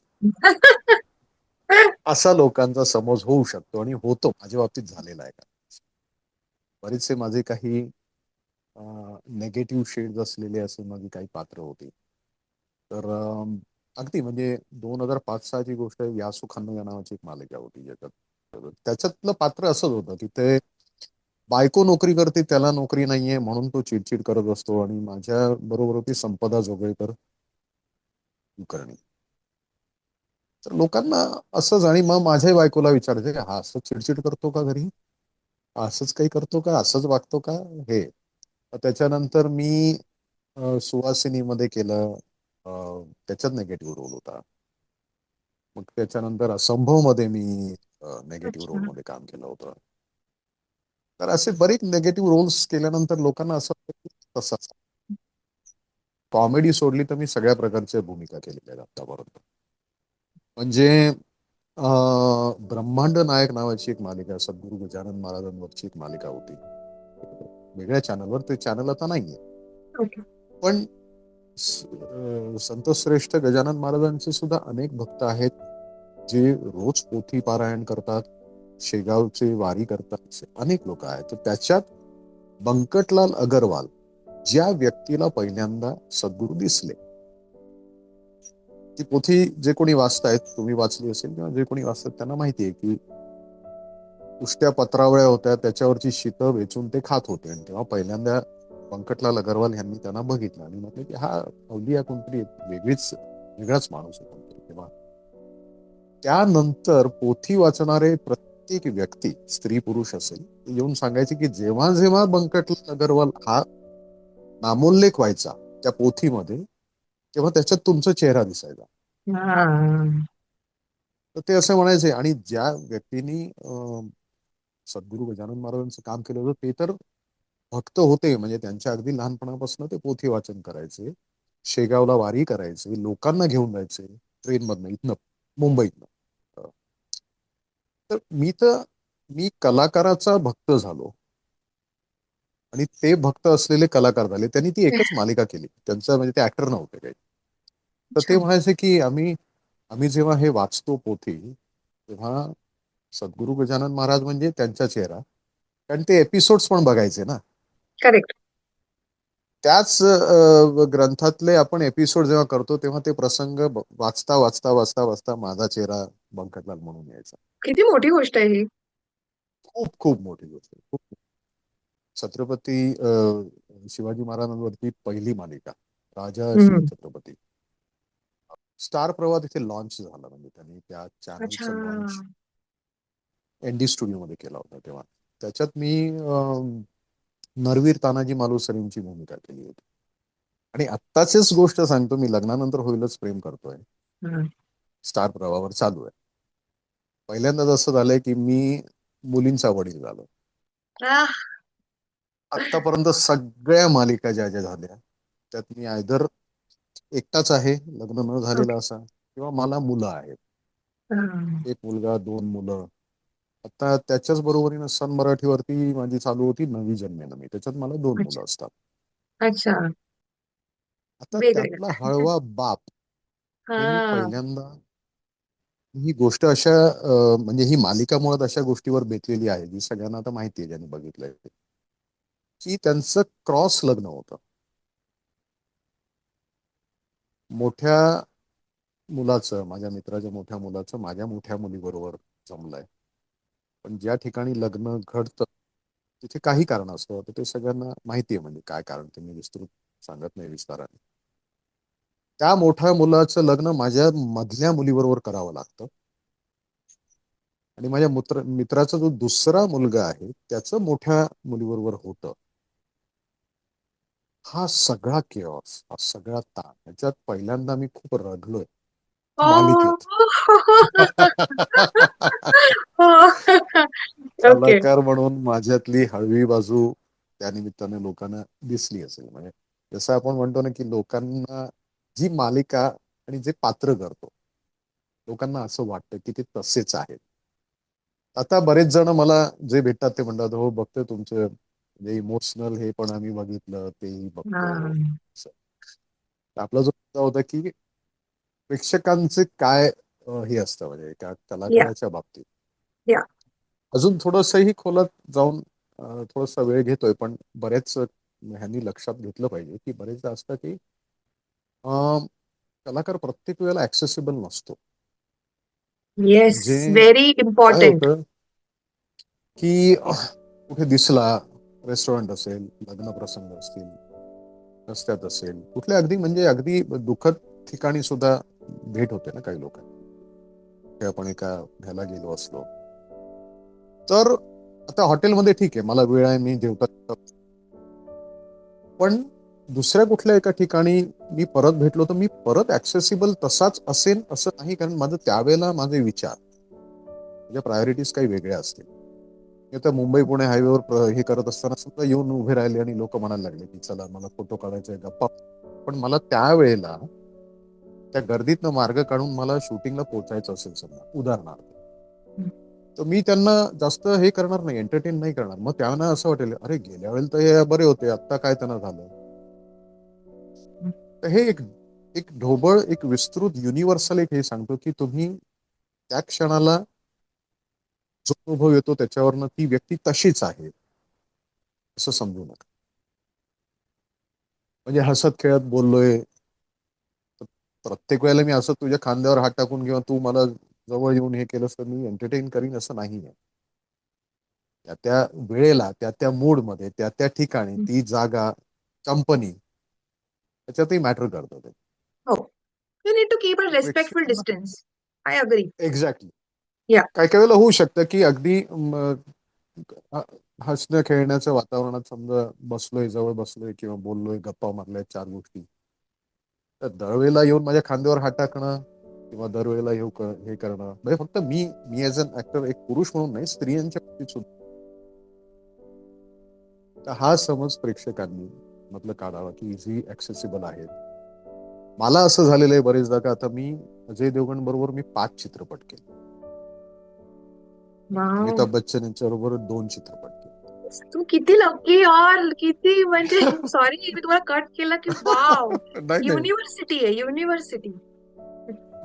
असा लोकांचा समज होऊ शकतो आणि होतो. माझ्या बाबतीत झालेला आहे का बरेचसे माझे काही नेगेटिव्ह शेड्स असलेले असे माझी काही पात्र होती. तर अगदी म्हणजे 2005-6ची गोष्ट आहे. यासू खन्ना या नावाची एक मालिका होती ज्याच्यात त्याच्यातलं पात्र असंच होतं की ते बायको नोकरी करते त्याला नोकरी नाहीये म्हणून तो चिडचिड करत असतो आणि माझ्या बरोबर होती संपदा जोगळेकर कुलकर्णी. तर लोकांना असंच आणि मग माझ्याही बायकोला विचारायचं की हा असं चिडचिड करतो का घरी, हा असंच काही करतो का, असंच वागतो का हे. त्याच्यानंतर मी सुवासिनीमध्ये केलं. अ, त्याच्यात निगेटिव्ह रोल होता. मग त्याच्यानंतर असंभव मध्ये मी नेगेटिव्ह अच्छा. रोलमध्ये काम केलं होतं. तर असे बरेच नेगेटिव्ह रोल्स केल्यानंतर लोकांना असं वाटतं की तसंच कॉमेडी सोडली तर मी सगळ्या प्रकारच्या भूमिका केलेल्या आहेत आतापर्यंत. म्हणजे ब्रह्मांड नायक नावाची एक मालिका सद्गुरू गजानन महाराजांवरची एक मालिका होती वेगळ्या चॅनलवर. ते चॅनल आता नाहीये. ओके. पण संतश्रेष्ठ गजानन महाराजांचे सुद्धा अनेक भक्त आहेत जे रोज पोथी पारायण करतात, शेगावचे वारी करतात, असे अनेक लोक आहेत. तर त्याच्यात बंकटलाल अगरवाल ज्या व्यक्तीला पहिल्यांदा सद्गुरू दिसले, ती पोथी जे कोणी वाचतायत, तुम्ही वाचली असेल किंवा जे कोणी वाचतात त्यांना माहिती आहे की उष्ट्या पत्रावळ्या होत्या त्याच्यावरची शीतं वेचून ते खात होते. आणि तेव्हा पहिल्यांदा बंकटलाल अगरवाल यांनी त्यांना बघितलं आणि म्हटलं की हा अवलिया कोणतरी वेगळाच माणूस आहे कोणतरी. तेव्हा त्यानंतर पोथी वाचणारे प्रत्येक व्यक्ती स्त्री पुरुष असेल येऊन सांगायचे की जेव्हा जेव्हा बंकटलाल अगरवाल हा नामोल्लेख व्हायचा त्या पोथीमध्ये तेव्हा त्याच्यात तुमचा चेहरा दिसायचा. हा. तर ते असं म्हणायचे. आणि ज्या व्यक्तींनी सद्गुरू गजानन महाराजांचं काम केलं होतं ते तर भक्त होते. म्हणजे त्यांच्या अगदी लहानपणापासून ते पोथी वाचन करायचे, शेगावला वारी करायचे, लोकांना घेऊन जायचे ट्रेन मधनं इथनं मुंबईतनं. तर मी कलाकाराचा भक्त झालो आणि ते भक्त असलेले कलाकार झाले. त्यांनी ती एकच मालिका केली. त्यांचं म्हणजे ते ऍक्टर नव्हते काही. तर ते अच्छा. म्हणायचे की आम्ही आम्ही जेव्हा हे वाचतो पोथी तेव्हा सद्गुरू गजानन महाराज म्हणजे त्यांचा चेहरा. कारण ते एपिसोड्स पण बघायचे ना. करेक्ट. त्याच ग्रंथातले आपण एपिसोड जेव्हा करतो तेव्हा ते प्रसंग वाचता वाचता वाचता वाचता माझा चेहरा बंकटलाल म्हणून यायचा. किती मोठी गोष्ट आहे ही. खूप खूप मोठी गोष्ट आहे. खूप. छत्रपती शिवाजी महाराजांवरती पहिली मालिका राजा शिव हम्म. छत्रपती. स्टार प्रवाह तिथे लॉन्च झाला. म्हणजे त्यांनी त्या अच्छा. चॅनलचं लॉन्च एनडी स्टुडिओ मध्ये केला होता. तेव्हा त्याच्यात मी नरवीर तानाजी मालुसरेंची भूमिका केली होती. आणि आत्ताचीच गोष्ट सांगतो. मी लग्नानंतर होईलच प्रेम करतोय हा. स्टार प्रवाहावर चालू आहे. पहिल्यांदाच असं झालंय की मी मुलींचा वडील झालो. आह. आतापर्यंत सगळ्या मालिका ज्या ज्या झाल्या त्यात मी आयदर एकटाच आहे लग्न न झालेला ओके. असा किंवा मला मुलं आहेत. हा. एक मुलगा, दोन मुलं. आता त्याच्याच बरोबरीनं सन मराठीवरती माझी चालू होती नवी जन्मेनवी. त्याच्यात मला दोन अच्छा. मुलं असतात. अच्छा. आता त्यातला वेगळे. हळवा बाप हे मी हा. पहिल्यांदा ही गोष्ट अशा म्हणजे ही मालिका मुळात अशा गोष्टीवर बेतलेली आहे जी सगळ्यांना आता माहिती आहे ज्यांनी बघितलंय ते, की त्यांचं क्रॉस लग्न होतं. मोठ्या मुलाचं, माझ्या मित्राच्या मोठ्या मुलाचं माझ्या मोठ्या मुलीबरोबर जमलंय. पण ज्या ठिकाणी लग्न घडतं तिथे काही कारण असतं. तर ते सगळ्यांना माहिती आहे. म्हणजे काय कारण ते मी विस्तृत सांगत नाही विस्ताराने. त्या मोठ्या मुलाचं लग्न माझ्या मधल्या मुलीबरोबर करावं लागतं. आणि माझ्या मित्राचा जो दुसरा मुलगा आहे त्याचं मोठ्या मुलीबरोबर होतं. हा सगळा केऑस, हा सगळा ताण ह्याच्यात पहिल्यांदा मी खूप रडलोय मालिकेत. ओके. कलाकार म्हणून माझ्यातली हळवी बाजू त्या निमित्ताने लोकांना दिसली असेल. म्हणजे जसं आपण म्हणतो ना की लोकांना जी मालिका आणि जे पात्र करतो लोकांना असं वाटतं की ते तसेच आहेत. आता बरेच जण मला जे भेटतात ते म्हणतात हो बघतोय तुमचं जे इमोशनल हे पण आम्ही बघितलं तेही हा. बघतो. असं. आपला जो मुद्दा होता की प्रेक्षकांचे काय हे असतं म्हणजे एका या कलाकाराच्या बाबतीत या अजून थोडंसंही खोलात जाऊन थोडासा वेळ घेतोय, पण बरेच ह्यांनी लक्षात घेतलं पाहिजे की बरेचदा असतं की अं, कलाकार प्रत्येक वेळेला ऍक्सेसिबल नसतो. येस, म्हणजे व्हेरी काय इम्पॉर्टंट. होतं की कुठे दिसला, रेस्टॉरंट असेल, लग्न प्रसंग असतील, रस्त्यात असेल, कुठल्या अगदी म्हणजे अगदी दुःखद ठिकाणी सुद्धा भेट होते ना काही लोकांची. ते आपण एका ह्याला गेलो असलो तर आता हॉटेलमध्ये ठीक आहे, मला वेळ आहे, मी जेवतात, पण दुसऱ्या कुठल्या एका ठिकाणी मी परत भेटलो तर मी परत ऍक्सेसिबल तसाच असेल असं नाही, कारण माझं त्यावेळेला माझे विचार, माझ्या प्रायोरिटीज काही वेगळ्या असतील. मी आता मुंबई पुणे हायवेवर हे करत असताना सुद्धा येऊन उभे राहिले आणि लोक म्हणायला लागले की चला मला फोटो काढायचे, गप्पा. पण मला त्यावेळेला त्या गर्दीतनं मार्ग काढून मला शूटिंगला पोहोचायचं असेल समजा उदाहरणार्थ, तर मी त्यांना जास्त हे करणार नाही, एंटरटेन नाही करणार. मग त्यांना असं वाटेल अरे गेल्या वेळेला तर हे बरे होते, आता काय त्यांना झालं. तर हे एक एक ढोबळ, एक विस्तृत युनिव्हर्सल एक हे सांगतो की तुम्ही त्या क्षणाला जो अनुभव येतो त्याच्यावरनं ती व्यक्ती तशीच आहे असं समजू नका. म्हणजे हसत खेळत बोललोय तर प्रत्येक वेळेला मी असं तुझ्या खांद्यावर हात टाकून किंवा तू मला जवळ येऊन हे केलंस तर मी एंटरटेन करीन असं नाही आहे. त्या त्या वेळेला, त्या त्या मूड मध्ये, त्या त्या ठिकाणी, ती जागा, कंपनी, त्याच्यातही मॅटर करतं ते. हो, you need to keep a तर रेस्पेक्टफुल प्रेक्षकांना डिस्टन्स. I agree. एक्झॅक्टली. या. काही काही वेळेला होऊ शकतं की अगदी ह- हसण्या खेळण्याच्या वातावरणात समजा बसलोय, जवळ बसलोय किंवा बोललोय, गप्पा मारल्या चार गोष्टी, तर दरवेळेला येऊन माझ्या खांद्यावर हात टाकणं किंवा दरवेळेला येऊ हे करणं म्हणजे फक्त मी मी ऍज अन ऍक्टर, एक पुरुष म्हणून नाही, स्त्रियांच्या बाबतीत सुद्धा. तर हा समज प्रेक्षकांनी मधलं काढावा की जी ऍक्सेसिबल आहेत. मला असं झालेलं आहे बरेचदा का आता मी अजय देवगण बरोबर मी 5 चित्रपट केले, वाव. अमिताभ बच्चन यांच्या बरोबर 2 चित्रपट केले. तू किती लकी यार, किती म्हणजे सॉरी मी तुम्हाला कट केलं की वाव. नाही नाही. युनिव्हर्सिटी आहे, युनिव्हर्सिटी.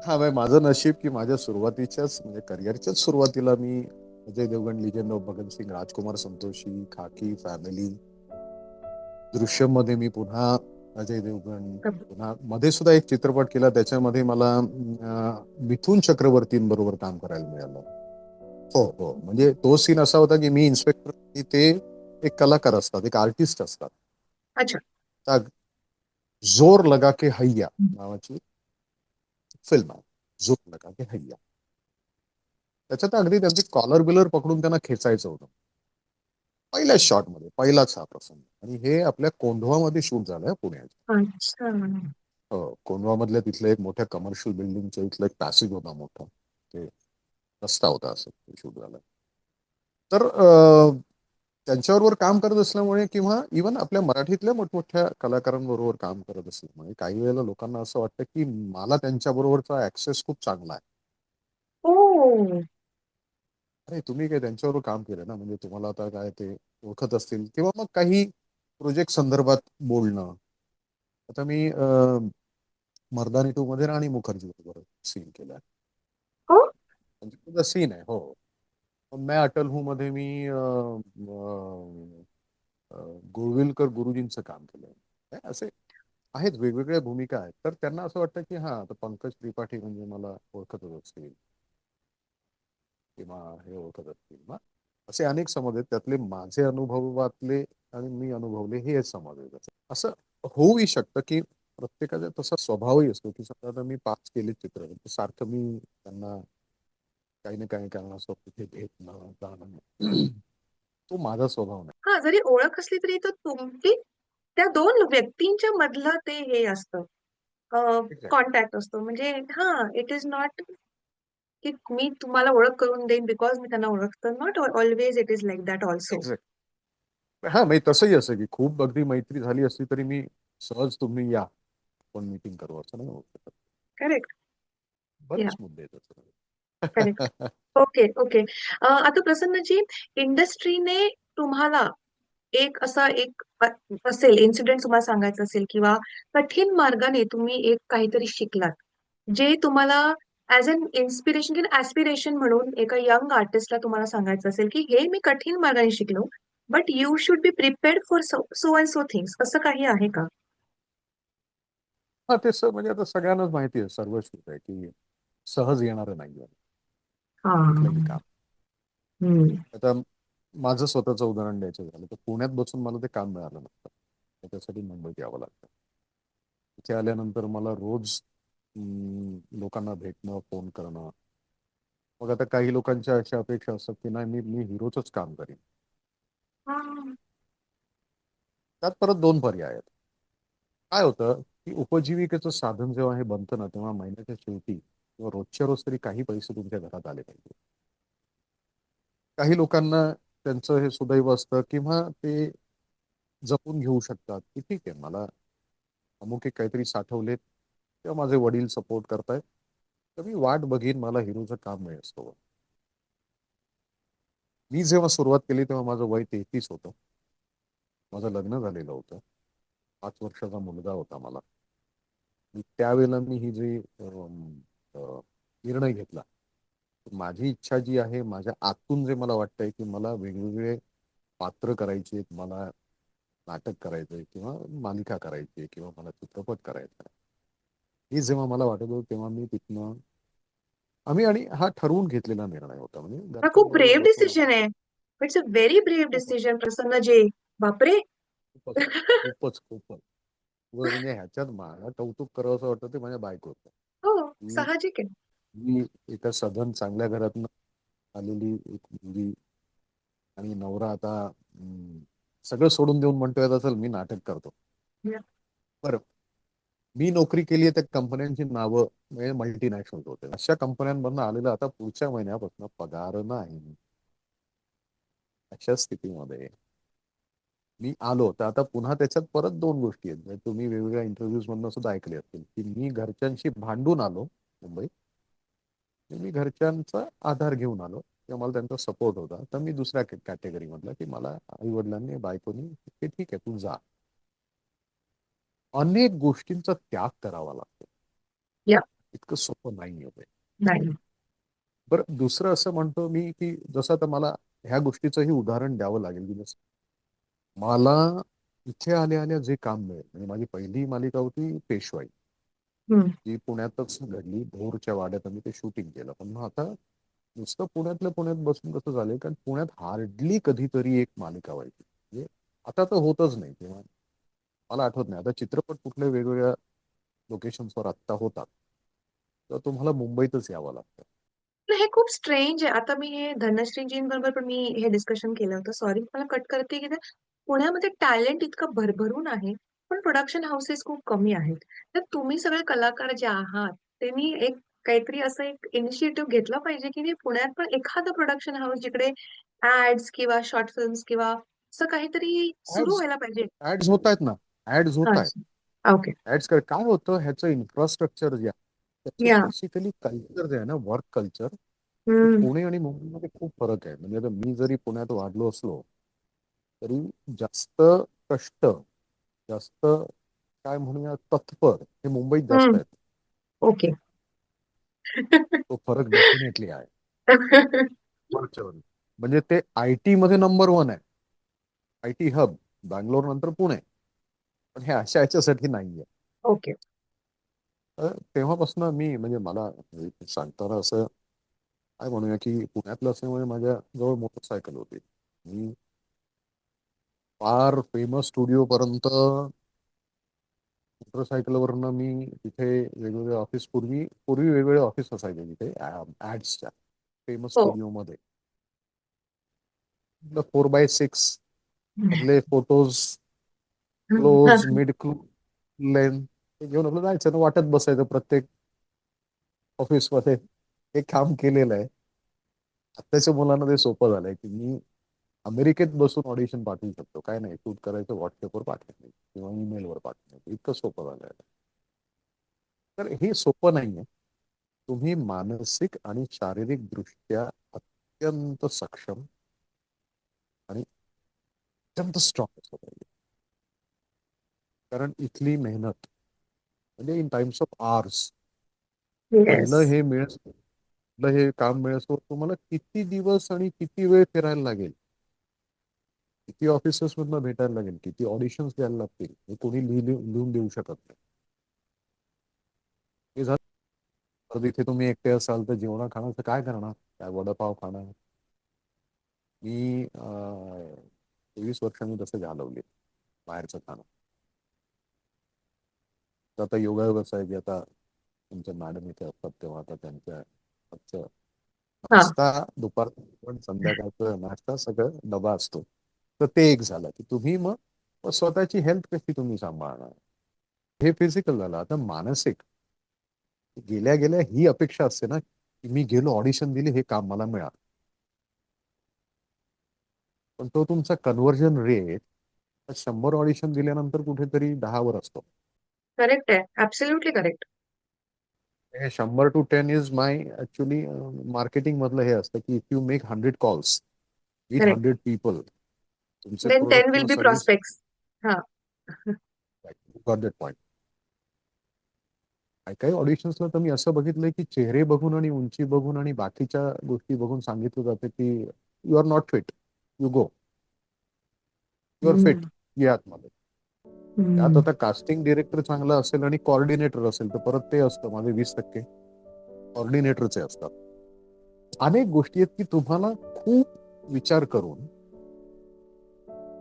हा म्हणजे माझं नशीब की माझ्या सुरुवातीच्याच म्हणजे करिअरच्याच सुरुवातीला मी अजय देवगण, लिजेंड ऑफ भगत सिंग, राजकुमार संतोषी, खाकी, फॅमिली, दृश्यम मध्ये मी पुन्हा अजय देवगण, पुन्हा मध्ये सुद्धा एक चित्रपट केला त्याच्यामध्ये मला मिथुन चक्रवर्तींबरोबर काम करायला मिळालं. हो हो, म्हणजे तो सीन असा होता की मी इन्स्पेक्टर, ते एक कलाकार असतात, एक आर्टिस्ट असतात. अच्छा. त्या जोर लगा के हैया नावाची फिल्म आहे, जोर लगा के हैया. त्याच्यात अगदी त्यांची कॉलर बिलर पकडून त्यांना खेचायचं होतं पहिल्याच शॉटमध्ये, पहिलाच हा प्रसंग. आणि हे आपल्या कोंढवामध्ये शूट झालंय पुण्यात. अच्छा. हो, कोंढवामधल्या तिथल्या एक मोठ्या कमर्शियल बिल्डिंगच्या इथलं एक पॅसेज होता मोठा, ते रस्ता होता, असं शूट झालं. तर त्यांच्याबरोबर काम करत असल्यामुळे किंवा इव्हन आपल्या मराठीतल्या मोठमोठ्या कलाकारांबरोबर काम करत असल्यामुळे काही वेळेला लोकांना असं वाटतं की मला त्यांच्याबरोबरचा ऍक्सेस खूप चांगला आहे. ओ. अरे तुम्ही काय त्यांच्याबरोबर काम केलं ना, म्हणजे तुम्हाला आता काय ते ओळखत असतील किंवा मग काही प्रोजेक्ट संदर्भात बोलणं. आता मी मर्दानी 2 मध्ये राणी मुखर्जी बरोबर सीन केला. हो. सीन आहे, हो. मैं अटल हूँ मध्ये मी गोविलकर गुरुजींचं काम केलंय. असे आहेत, वेगवेगळ्या भूमिका आहेत. तर त्यांना असं वाटतं की हा आता पंकज त्रिपाठी म्हणजे मला ओळखतच असतील किंवा हे ओळखत असतील ना, असे अनेक समज आहेत. त्यातले माझे अनुभवातले आणि मी अनुभवले हे समज आहेत. असं होऊही शकतं की प्रत्येकाचा तसा स्वभावही असतो की समजा आता मी 5 केले चित्रपट, सारखं मी त्यांना काही ना काही कारणास्तव तिथे भेटणं जाणं तो माझा स्वभाव नाही. हा, जरी ओळख असली तरी तो तुमची त्या दोन व्यक्तींच्या मधलं ते हे असतं, एक्झॅक्टली. कॉन्टॅक्ट असतो. म्हणजे हा, इट इज नॉट की मी तुम्हाला ओळख करून देईन बिकॉज मी त्यांना ओळखतो. Not always it is like that also. Exact. हा म्हणजे तसंही असं की खूप अगदी मैत्री झाली असली तरी मी सहज तुम्ही या आपण मीटिंग करू असं नाही होऊ शकत. करेक्ट. या. बरेच मुद्दे आहेत करेक्ट. असं. Okay okay. आता प्रसन्नजी, इंडस्ट्रीने तुम्हाला एक असा एक असेल इन्सिडेंट तुम्हाला सांगायचा असेल किंवा कठीण मार्गाने तुम्ही एक काहीतरी शिकलात, जे तुम्हाला ऍज अन इन्स्पिरेशन किंवा ऍस्पिरेशन म्हणून एका यंग आर्टिस्टला तुम्हाला सांगायचं असेल की हे मी कठीण मार्गाने शिकलो, but you should be prepared for so and so things, असं काही आहे का? हा ते म्हणजे आता सगळ्यांनाच माहिती आहे, सर्वश्रुत आहे की सहज येणारं नाही हा. कुठलंही काम. हम्म. आता माझं स्वतःचं उदाहरण द्यायचं झालं तर पुण्यात बसून मला ते काम मिळालं नसतं. त्याच्यासाठी मुंबईत यावं लागतं. इथे आल्यानंतर मला रोज लोकांना भेटणं, फोन करणं. मग आता काही लोकांच्या अशा अपेक्षा असतात की नाही, मी मी हिरोचंच काम करीन. हा. त्यात परत दोन पर्याय आहेत. काय होतं की उपजीविकेचं साधन जेव्हा हे बनतं ना, तेव्हा महिन्याच्या शेवटी किंवा रोजच्या रोज तरी काही पैसे तुमच्या घरात आले पाहिजे. काही लोकांना त्यांचं हे सुदैव असतं किंवा ते जपून घेऊ शकतात की ठीक आहे, मला अमुक एक काहीतरी साठवलेत किंवा माझे वडील सपोर्ट करतायत, तर मी वाट बघीन, मला हिरोचं काम मिळेल. मी जेव्हा सुरुवात केली तेव्हा माझं वय 33 होतं. माझं लग्न झालेलं होतं. 5 वर्षाचा मुलगा होता मला. त्यावेळेला मी ही जी निर्णय घेतला, माझी इच्छा जी आहे, माझ्या आतून जे मला वाटतंय की मला वेगवेगळे पात्र करायचे, मला नाटक करायचंय किंवा मालिका करायची किंवा मला चित्रपट करायचा आहे, हे जेव्हा मला वाटत होतं तेव्हा मी तिथनं आम्ही आणि हा ठरवून घेतलेला निर्णय होता, म्हणजे हा खूप घरच्यांबरोबर ब्रेव बसून डिसिजन आहे. इट्स अ व्हेरी ब्रेव खूपच डिसिजन, प्रसन्न जी. बापरे. खूपच खूपच खूपच म्हणजे ह्याच्यात मला कौतुक करावं असं वाटतं ते माझ्या बायकोचं. हो, मी साहजिक आहे. मी एका सधन चांगल्या घरातनं आलेली एक मुलगी आणि नवरा आता सगळं सोडून देऊन म्हणतोय आता चल मी नाटक करतो. बरं, मी नोकरी केली आहे त्या कंपन्यांची नावं म्हणजे मल्टीनॅशनल होते, अशा कंपन्यांमधून आलेलं आता पुढच्या महिन्यापासून पगार नाही. अशा स्थितीमध्ये मी आलो तर आता पुन्हा त्याच्यात परत दोन गोष्टी आहेत, म्हणजे तुम्ही वेगवेगळ्या इंटरव्ह्यूज मधून सुद्धा ऐकले असतील की मी घरच्यांशी भांडून आलो मुंबईत. मी घरच्यांचा आधार घेऊन आलो किंवा मला त्यांचा सपोर्ट होता, तर मी दुसऱ्या कॅटेगरी मधला की मला आई वडिलांनी, बायकोनी ते ठीक आहे तू जा. अनेक गोष्टींचा त्याग करावा लागतो. या. इतकं सोपं नाही होते. नाही. बरं, दुसरं असं म्हणतो मी की जसं आता मला ह्या गोष्टीचंही उदाहरण द्यावं लागेल की जसं मला इथे आल्या आल्या जे काम मिळेल, म्हणजे माझी पहिली मालिका होती पेशवाई, हम्म. जी पुण्यातच घडली. भोरच्या वाड्यात आम्ही ते शूटिंग केलं. पण मग आता नुसतं पुण्यातल्या पुण्यात बसून कसं झालंय, कारण पुण्यात हार्डली कधीतरी एक मालिका व्हायची, म्हणजे आता तर होतच नाही. तेव्हा मला आठवत नाही आता चित्रपट कुठल्या वेगवेगळ्या लोकेशन्सवर आत्ता होतात, तर तुम्हाला मुंबईतच यावं लागतं. पण हे खूप स्ट्रेंज आहे. आता मी हे धनश्रीजींबरोबर पण मी हे डिस्कशन केलं होतं. सॉरी मला कट करते की पुण्यामध्ये टॅलेंट इतकं भरभरून आहे, पण प्रोडक्शन हाऊसेस खूप कमी आहेत. तर तुम्ही सगळे कलाकार जे आहात, त्यांनी एक काहीतरी असं एक इनिशिएटिव्ह घेतला पाहिजे की नाही, पुण्यात पण एखादं प्रोडक्शन हाऊस जिकडे ऍड्स किंवा शॉर्ट फिल्म्स किंवा असं काहीतरी सुरू ऍड्स व्हायला पाहिजे. ऍड्स होत आहेत ना, ऍड्स होत आहेत. अच्छा. ओके. ऍड्स काय होतं, ह्याचं इन्फ्रास्ट्रक्चर जे आहे, त्याचं या. बेसिकली कल्चर जे आहे ना, वर्क कल्चर, हम्म. पुणे आणि मुंबईमध्ये खूप फरक आहे. म्हणजे आता मी जरी पुण्यात वाढलो असलो तरी जास्त कष्ट, जास्त काय म्हणूया तत्पर, हे मुंबईत जास्त हम्म. आहेत. ओके. तो फरक डेफिनेटली आहे वरच्यावर. म्हणजे ते आय टी मध्ये नंबर वन आहे, आय टी हब बँगलोर नंतर पुणे. पण हे अशा ह्याच्यासाठी नाहीये. ओके. तेव्हापासून मी म्हणजे मला सांगताना असं काय म्हणूया की पुण्यातलं असल्यामुळे माझ्या जवळ मोटरसायकल होती. मी फार फेमस स्टुडिओ पर्यंत मोटरसायकलवरनं मी तिथे वेगवेगळे ऑफिस, पूर्वी पूर्वी वेगवेगळे ऑफिस असायचे तिथे ऍड्सच्या फेमस हो. स्टुडिओमध्ये. 4x6 मधले फोटोज, क्लोज, मिड लेंथ, ते घेऊन आपलं जायचं ना, वाटत बसायचं प्रत्येक ऑफिसमध्ये. हे काम केलेलं आहे. आत्ताच्या मुलांना ते सोपं झालंय की मी अमेरिकेत बसून ऑडिशन पाठवू शकतो, काय नाही शूट करायचं, व्हॉट्सअपवर पाठवायचं किंवा ईमेलवर पाठवायचं, इतकं सोपं झालंय. तर हे सोपं नाहीये. तुम्ही मानसिक आणि शारीरिक दृष्ट्या अत्यंत सक्षम आणि अत्यंत स्ट्रॉंग असलं पाहिजे. कारण इथली मेहनत म्हणजे in times of hours yes. पहिलं हे पहिलं हे काम मिळेसतोवर तुम्हाला किती दिवस आणि किती वेळ फिरायला लागेल, किती ऑफिसर्स मधनं भेटायला लागेल, किती ऑडिशन्स द्यायला लागतील, हे कोणी लिहून देऊ शकत नाही. हे झालं. तर इथे तुम्ही एकटे असाल तर जेवणा खाण्याचं काय करणार, काय वडापाव खाणार. मी 23 वर्ष मी तसं घालवले बाहेरचं खाणं. तर आता योगायोग असा आहे की आता तुमच्या मॅडम इथे असतात तेव्हा आता त्यांच्या हातचं हा. नाश्ता दुपारचं पण संध्याकाळचं नाश्ता सगळं डबा असतो. तर ते एक झालं की तुम्ही मग स्वतःची हेल्थ कशी तुम्ही सांभाळणार. हे फिजिकल झालं. आता मानसिक गेल्या गेल्या ही अपेक्षा असते ना की मी गेलो ऑडिशन दिली हे काम मला मिळालं. पण तो तुमचा कन्व्हर्जन रेट 100 ऑडिशन दिल्यानंतर कुठेतरी 10 वर असतो. करेक्ट आहे, ऍब्सोल्युटली करेक्ट. हे 100 to 10 is my actually marketing मधलं हे असतं की if you make 100 calls with correct. 100 people तुमचे देन प्रोडक्ट 10 विल किंवा बी सर्व्हिस प्रॉस्पेक्ट्स. हा. Got that point. काही काही ऑडिशन्सला तर मी असं बघितलंय की चेहरे बघून आणि उंची बघून आणि बाकीच्या गोष्टी बघून सांगितलं जातं की you are not fit, you go, you are fit, hmm. या आतमध्ये. त्यात हम्म. आता कास्टिंग डिरेक्टर चांगला असेल आणि कोऑर्डिनेटर असेल तर परत ते असतं माझे 20% कोऑर्डिनेटरचे असतात. अनेक गोष्टी आहेत की तुम्हाला खूप विचार करून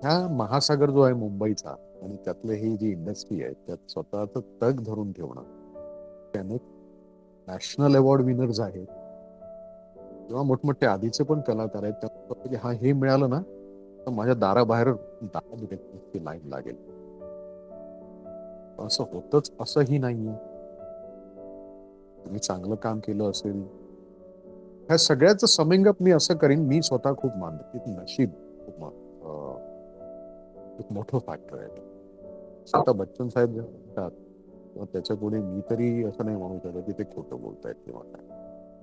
ह्या महासागर जो आहे मुंबईचा आणि त्यातलं ही जी इंडस्ट्री आहे त्यात स्वतःच तग धरून ठेवणं. अनेक नॅशनल अवॉर्ड विनर्स आहेत किंवा मोठमोठे आधीचे पण कलाकार आहेत त्यांना हा हे मिळालं ना तर माझ्या दाराबाहेर 10 लाईन लागेल. असं होतच असंही नाहीये. तुम्ही चांगलं काम केलं असेल ह्या सगळ्याचं समिंग अप मी असं करीन मी स्वतः खूप मानतो की नशीब खूप एक मोठं फॅक्टर आहे. स्वतः बच्चन साहेब जे म्हणतात तेव्हा त्याच्या पुढे मी तरी असं नाही म्हणू शकत की ते खोटं बोलतायत किंवा काय.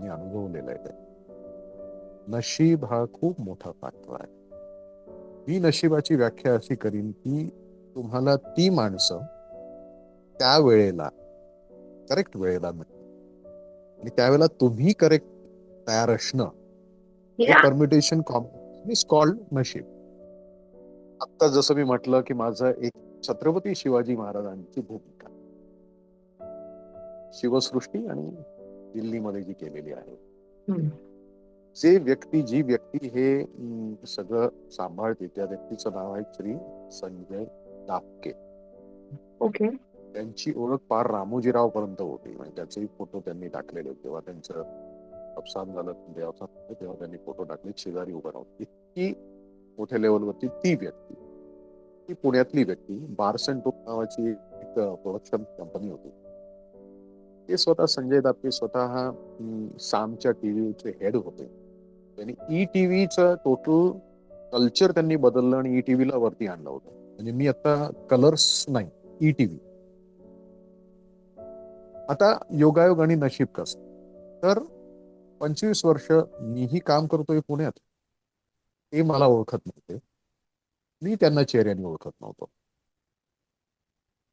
मी अनुभवलेलं आहे ते. नशीब हा खूप मोठा फॅक्टर आहे. मी नशिबाची व्याख्या अशी करीन की तुम्हाला ती माणसं त्या वेळेला करेक्ट वेळेला मिळतात आणि त्यावेळेला तुम्ही करेक्ट तयार असणं हे या. परम्युटेशन कॉम्बिनेशन इज कॉल्ड नशीब. आता जसं मी म्हटलं की माझं एक छत्रपती शिवाजी महाराजांची भूमिका शिवसृष्टी आणि दिल्लीमध्ये जी केलेली आहे. जी व्यक्ती हे सगळं सांभाळते त्या व्यक्तीचं नाव आहे श्री संजय दापके. ओके. त्यांची ओळख पार रामोजीराव पर्यंत होती. म्हणजे त्याचेही फोटो त्यांनी टाकलेले तेव्हा त्यांचं अवसान झालं तेव्हा त्यांनी फोटो टाकले शेजारी उभं राहून. इतकी मोठ्या लेवलवरती ती व्यक्ती ती पुण्यातली व्यक्ती बार्स अँड टोक नावाची एक प्रोडक्शन कंपनी होती. ते स्वतः संजय दापके स्वतः सामच्या टीव्हीचे हेड होते. त्यांनी ई टीव्हीचं टोटल कल्चर त्यांनी बदललं आणि ई टीव्हीला वरती आणलं होतं. म्हणजे मी आता कलर्स नाही ई टीव्ही. आता योगायोग आणि नशीब कसं तर 25 वर्ष मीही काम करतोय पुण्यात. ते मला ओळखत नव्हते. मी त्यांना चेहऱ्याने ओळखत नव्हतो.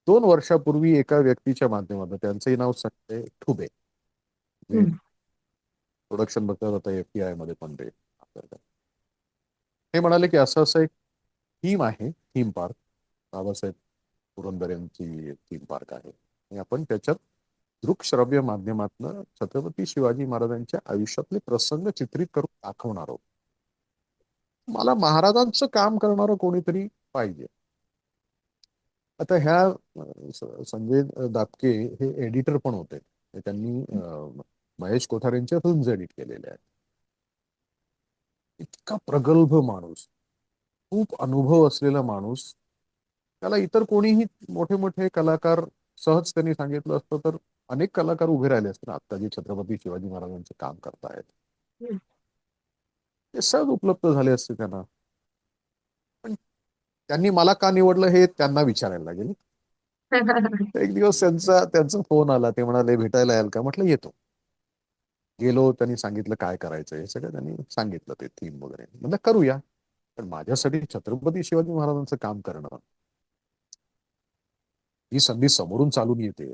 2 वर्षापूर्वी एका व्यक्तीच्या माध्यमातून त्यांचंही नाव संजय ठुबे प्रोडक्शन बघता जाता FTI मध्ये पण ते करतात. ते म्हणाले की असं असं एक थीम आहे थीम पार्क बाबासाहेब पुरंदर यांची थीम पार्क आहे आणि आपण त्याच्यात दृकश्रव्य माध्यमातून छत्रपती शिवाजी महाराजांच्या आयुष्यातले प्रसंग चित्रित करून दाखवणार आहोत. मला महाराजांचं काम करणारं कोणीतरी पाहिजे. आता ह्या संजय दापके हे एडिटर पण होते. त्यांनी महेश कोठारेंच्या फिल्म्स एडिट केलेल्या आहेत. इतका प्रगल्भ माणूस खूप अनुभव असलेला माणूस. त्याला इतर कोणीही मोठे मोठे कलाकार सहज त्यांनी सांगितलं असतं तर अनेक कलाकार उभे राहिले असते ना आता जे छत्रपती शिवाजी महाराजांचे काम करतायत ते सहज उपलब्ध झाले असते त्यांना. पण त्यांनी मला का निवडलं हे त्यांना विचारायला लागेल. एक दिवस त्यांचा फोन आला. ते म्हणाले भेटायला याल का म्हटलं येतो. गेलो त्यांनी सांगितलं काय करायचं हे सगळं त्यांनी सांगितलं ते थीम वगैरे म्हणजे करूया. पण माझ्यासाठी छत्रपती शिवाजी महाराजांचं काम करणं ही संधी समोरून चालून येते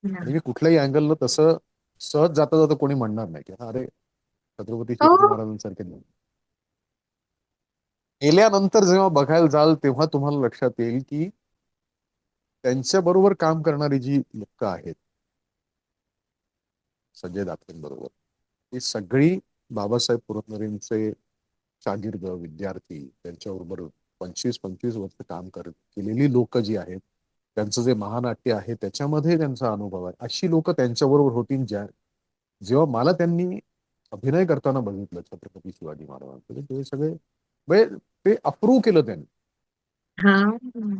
आणि मी कुठल्याही अँगलनं तसं सहज जाता जाता कोणी म्हणणार नाही की अरे छत्रपती शिवाजी हो. महाराजांसारखे नाही. गेल्यानंतर जेव्हा बघायला जाल तेव्हा तुम्हाला लक्षात येईल की त्यांच्या बरोबर काम करणारी जी लोक आहेत, संजय दात्रेंबरोबर, ही सगळी बाबासाहेब पुरंदरेंचे शागिर्द, विद्यार्थी, त्यांच्याबरोबर 25-25 वर्ष केलेली लोक जी आहेत, त्यांचं जे महानाट्य आहे त्याच्यामध्ये त्यांचा अनुभव आहे, अशी लोक त्यांच्याबरोबर होती. जेव्हा मला त्यांनी अभिनय करताना बघितलं छत्रपती शिवाजी महाराजांचं, ते सगळे म्हणजे ते अप्रूव्ह केलं त्यांनी. हा.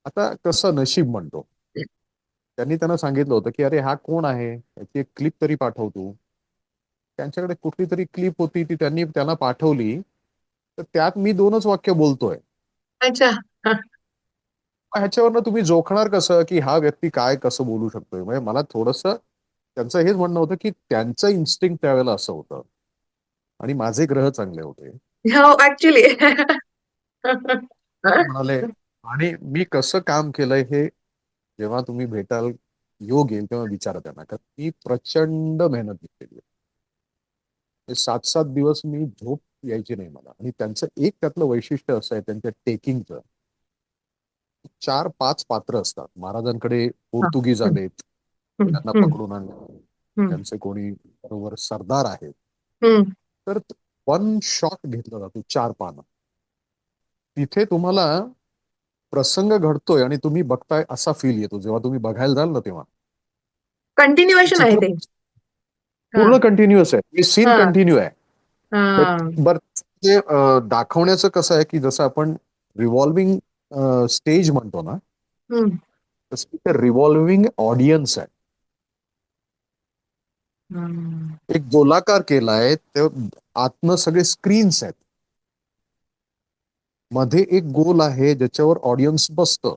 आता कसं नशीब म्हणतो, त्यांनी त्यांना सांगितलं होतं की अरे हा कोण आहे, याची एक क्लिप तरी पाठव तू. त्यांच्याकडे कुठली तरी क्लिप होती, ती त्यांनी त्यांना पाठवली. तर त्यात मी 2च वाक्य बोलतोय. अच्छा. हा. ह्याच्यावरनं तुम्ही जोखणार कसं की हा व्यक्ती काय कसं बोलू शकतोय. म्हणजे मला थोडस त्यांचं हेच म्हणणं होतं की त्यांचं इन्स्टिंक्ट त्यावेळेला असं होतं आणि माझे ग्रह चांगले होते. हो, ऍक्च्युली. ते म्हणाले आणि मी कसं काम केलंय हे जेव्हा तुम्ही भेटाल, योग येईल तेव्हा विचारा त्यांना, कारण मी प्रचंड मेहनत घेतलेली आहे. 7-7 दिवस मी झोप यायची नाही मला. आणि त्यांचं एक त्यातलं वैशिष्ट्य असं आहे त्यांच्या टेकिंगचं, 4-5 पात्र असतात. महाराजांकडे पोर्तुगीज आलेत, त्यांना पकडून आणलं. त्यांचे कोणी बरोबर सरदार आहेत. तर वन शॉट घेतला जातो, 4 पानं. तिथे तुम्हाला प्रसंग घडतोय आणि तुम्ही बघताय असा फील येतो जेव्हा तुम्ही बघायला जाल ना तेव्हा. कंटिन्युएशन आहे ते. चित्रपट हा. पूर्ण कंटिन्युअस आहे, सीन हा. कंटिन्यू आहे. हा. बरं, ते दाखवण्याचं कसं आहे की जसं आपण रिव्हॉल्विंग स्टेज म्हणतो ना, हम्म. तसं ते रिव्हॉल्विंग ऑडियन्स आहे. हम्म. एक गोलाकार केलाय, ते आतनं सगळे स्क्रीन्स आहेत, मध्ये एक गोल आहे ज्याच्यावर ऑडियन्स बसतं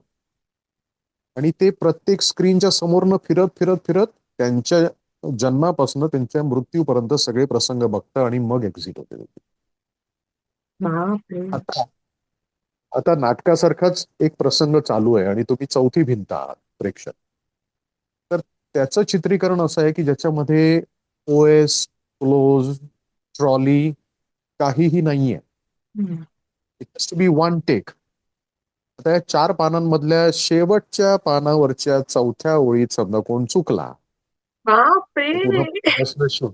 आणि ते प्रत्येक स्क्रीनच्या समोरनं फिरत फिरत फिरत त्यांच्या जन्मापासून त्यांच्या मृत्यूपर्यंत सगळे प्रसंग बघतं आणि मग एक्झिट होते. बापरे. आता आता नाटकासारखाच एक प्रसंग चालू आहे आणि तुम्ही चौथी भिंत आहात प्रेक्षक. तर त्याचं चित्रीकरण असं आहे की ज्याच्यामध्ये ओएस, क्लोज, ट्रॉली काहीही नाहीये. Hmm. It has to be one take. आता या 4 पानांमधल्या शेवटच्या पानावरच्या चौथ्या ओळीत समजा कोण चुकला तर पूर्ण बापरे. प्रश्न शूट.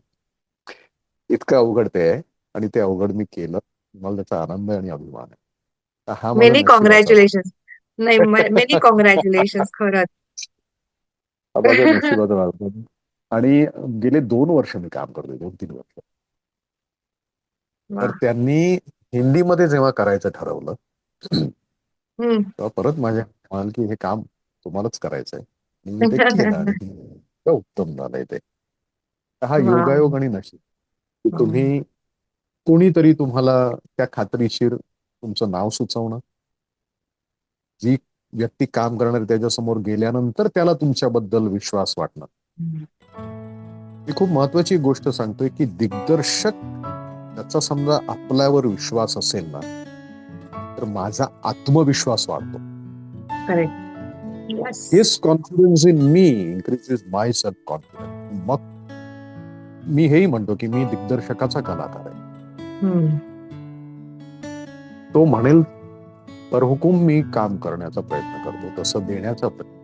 इतकं अवघड ते आहे आणि ते अवघड मी केलं. मला त्याचा आनंद आणि अभिमान आहे. तर हा माझा मेनी नशिबाचा भाग. कॉंग्रॅच्युलेशन. नाही, मेनी कॉंग्रॅच्युलेशन खरंच. हा माझा नशिबाचा भाग. आणि गेले 2 वर्ष मी काम करतोय, 2-3 वर्ष. वा. तर त्यांनी हिंदीमध्ये जेव्हा करायचं ठरवलं हम्म. तेव्हा परत माझ्या म्हणाल की हे काम तुम्हालाच करायचंय. आणि मी ते केलं आणि इतकं उत्तम झालंय ते. हा वा. योगायोग आणि नशीब की हम्म. तुम्ही कोणीतरी तुम्हाला त्या खात्रीशीर तुमचं नाव सुचवणं, जी व्यक्ती काम करणार त्याच्यासमोर गेल्यानंतर त्याला तुमच्याबद्दल विश्वास वाटणं. ही खूप महत्वाची गोष्ट सांगतोय की दिग्दर्शक त्याचा समजा आपल्यावर विश्वास असेल ना, तर माझा आत्मविश्वास वाढतो. Correct. Yes. His confidence in me increases my self confidence. मग मी हेही म्हणतो की मी दिग्दर्शकाचा कलाकार आहे. तो म्हणेल तर हुकूम मी काम करण्याचा प्रयत्न करतो, तसं देण्याचा प्रयत्न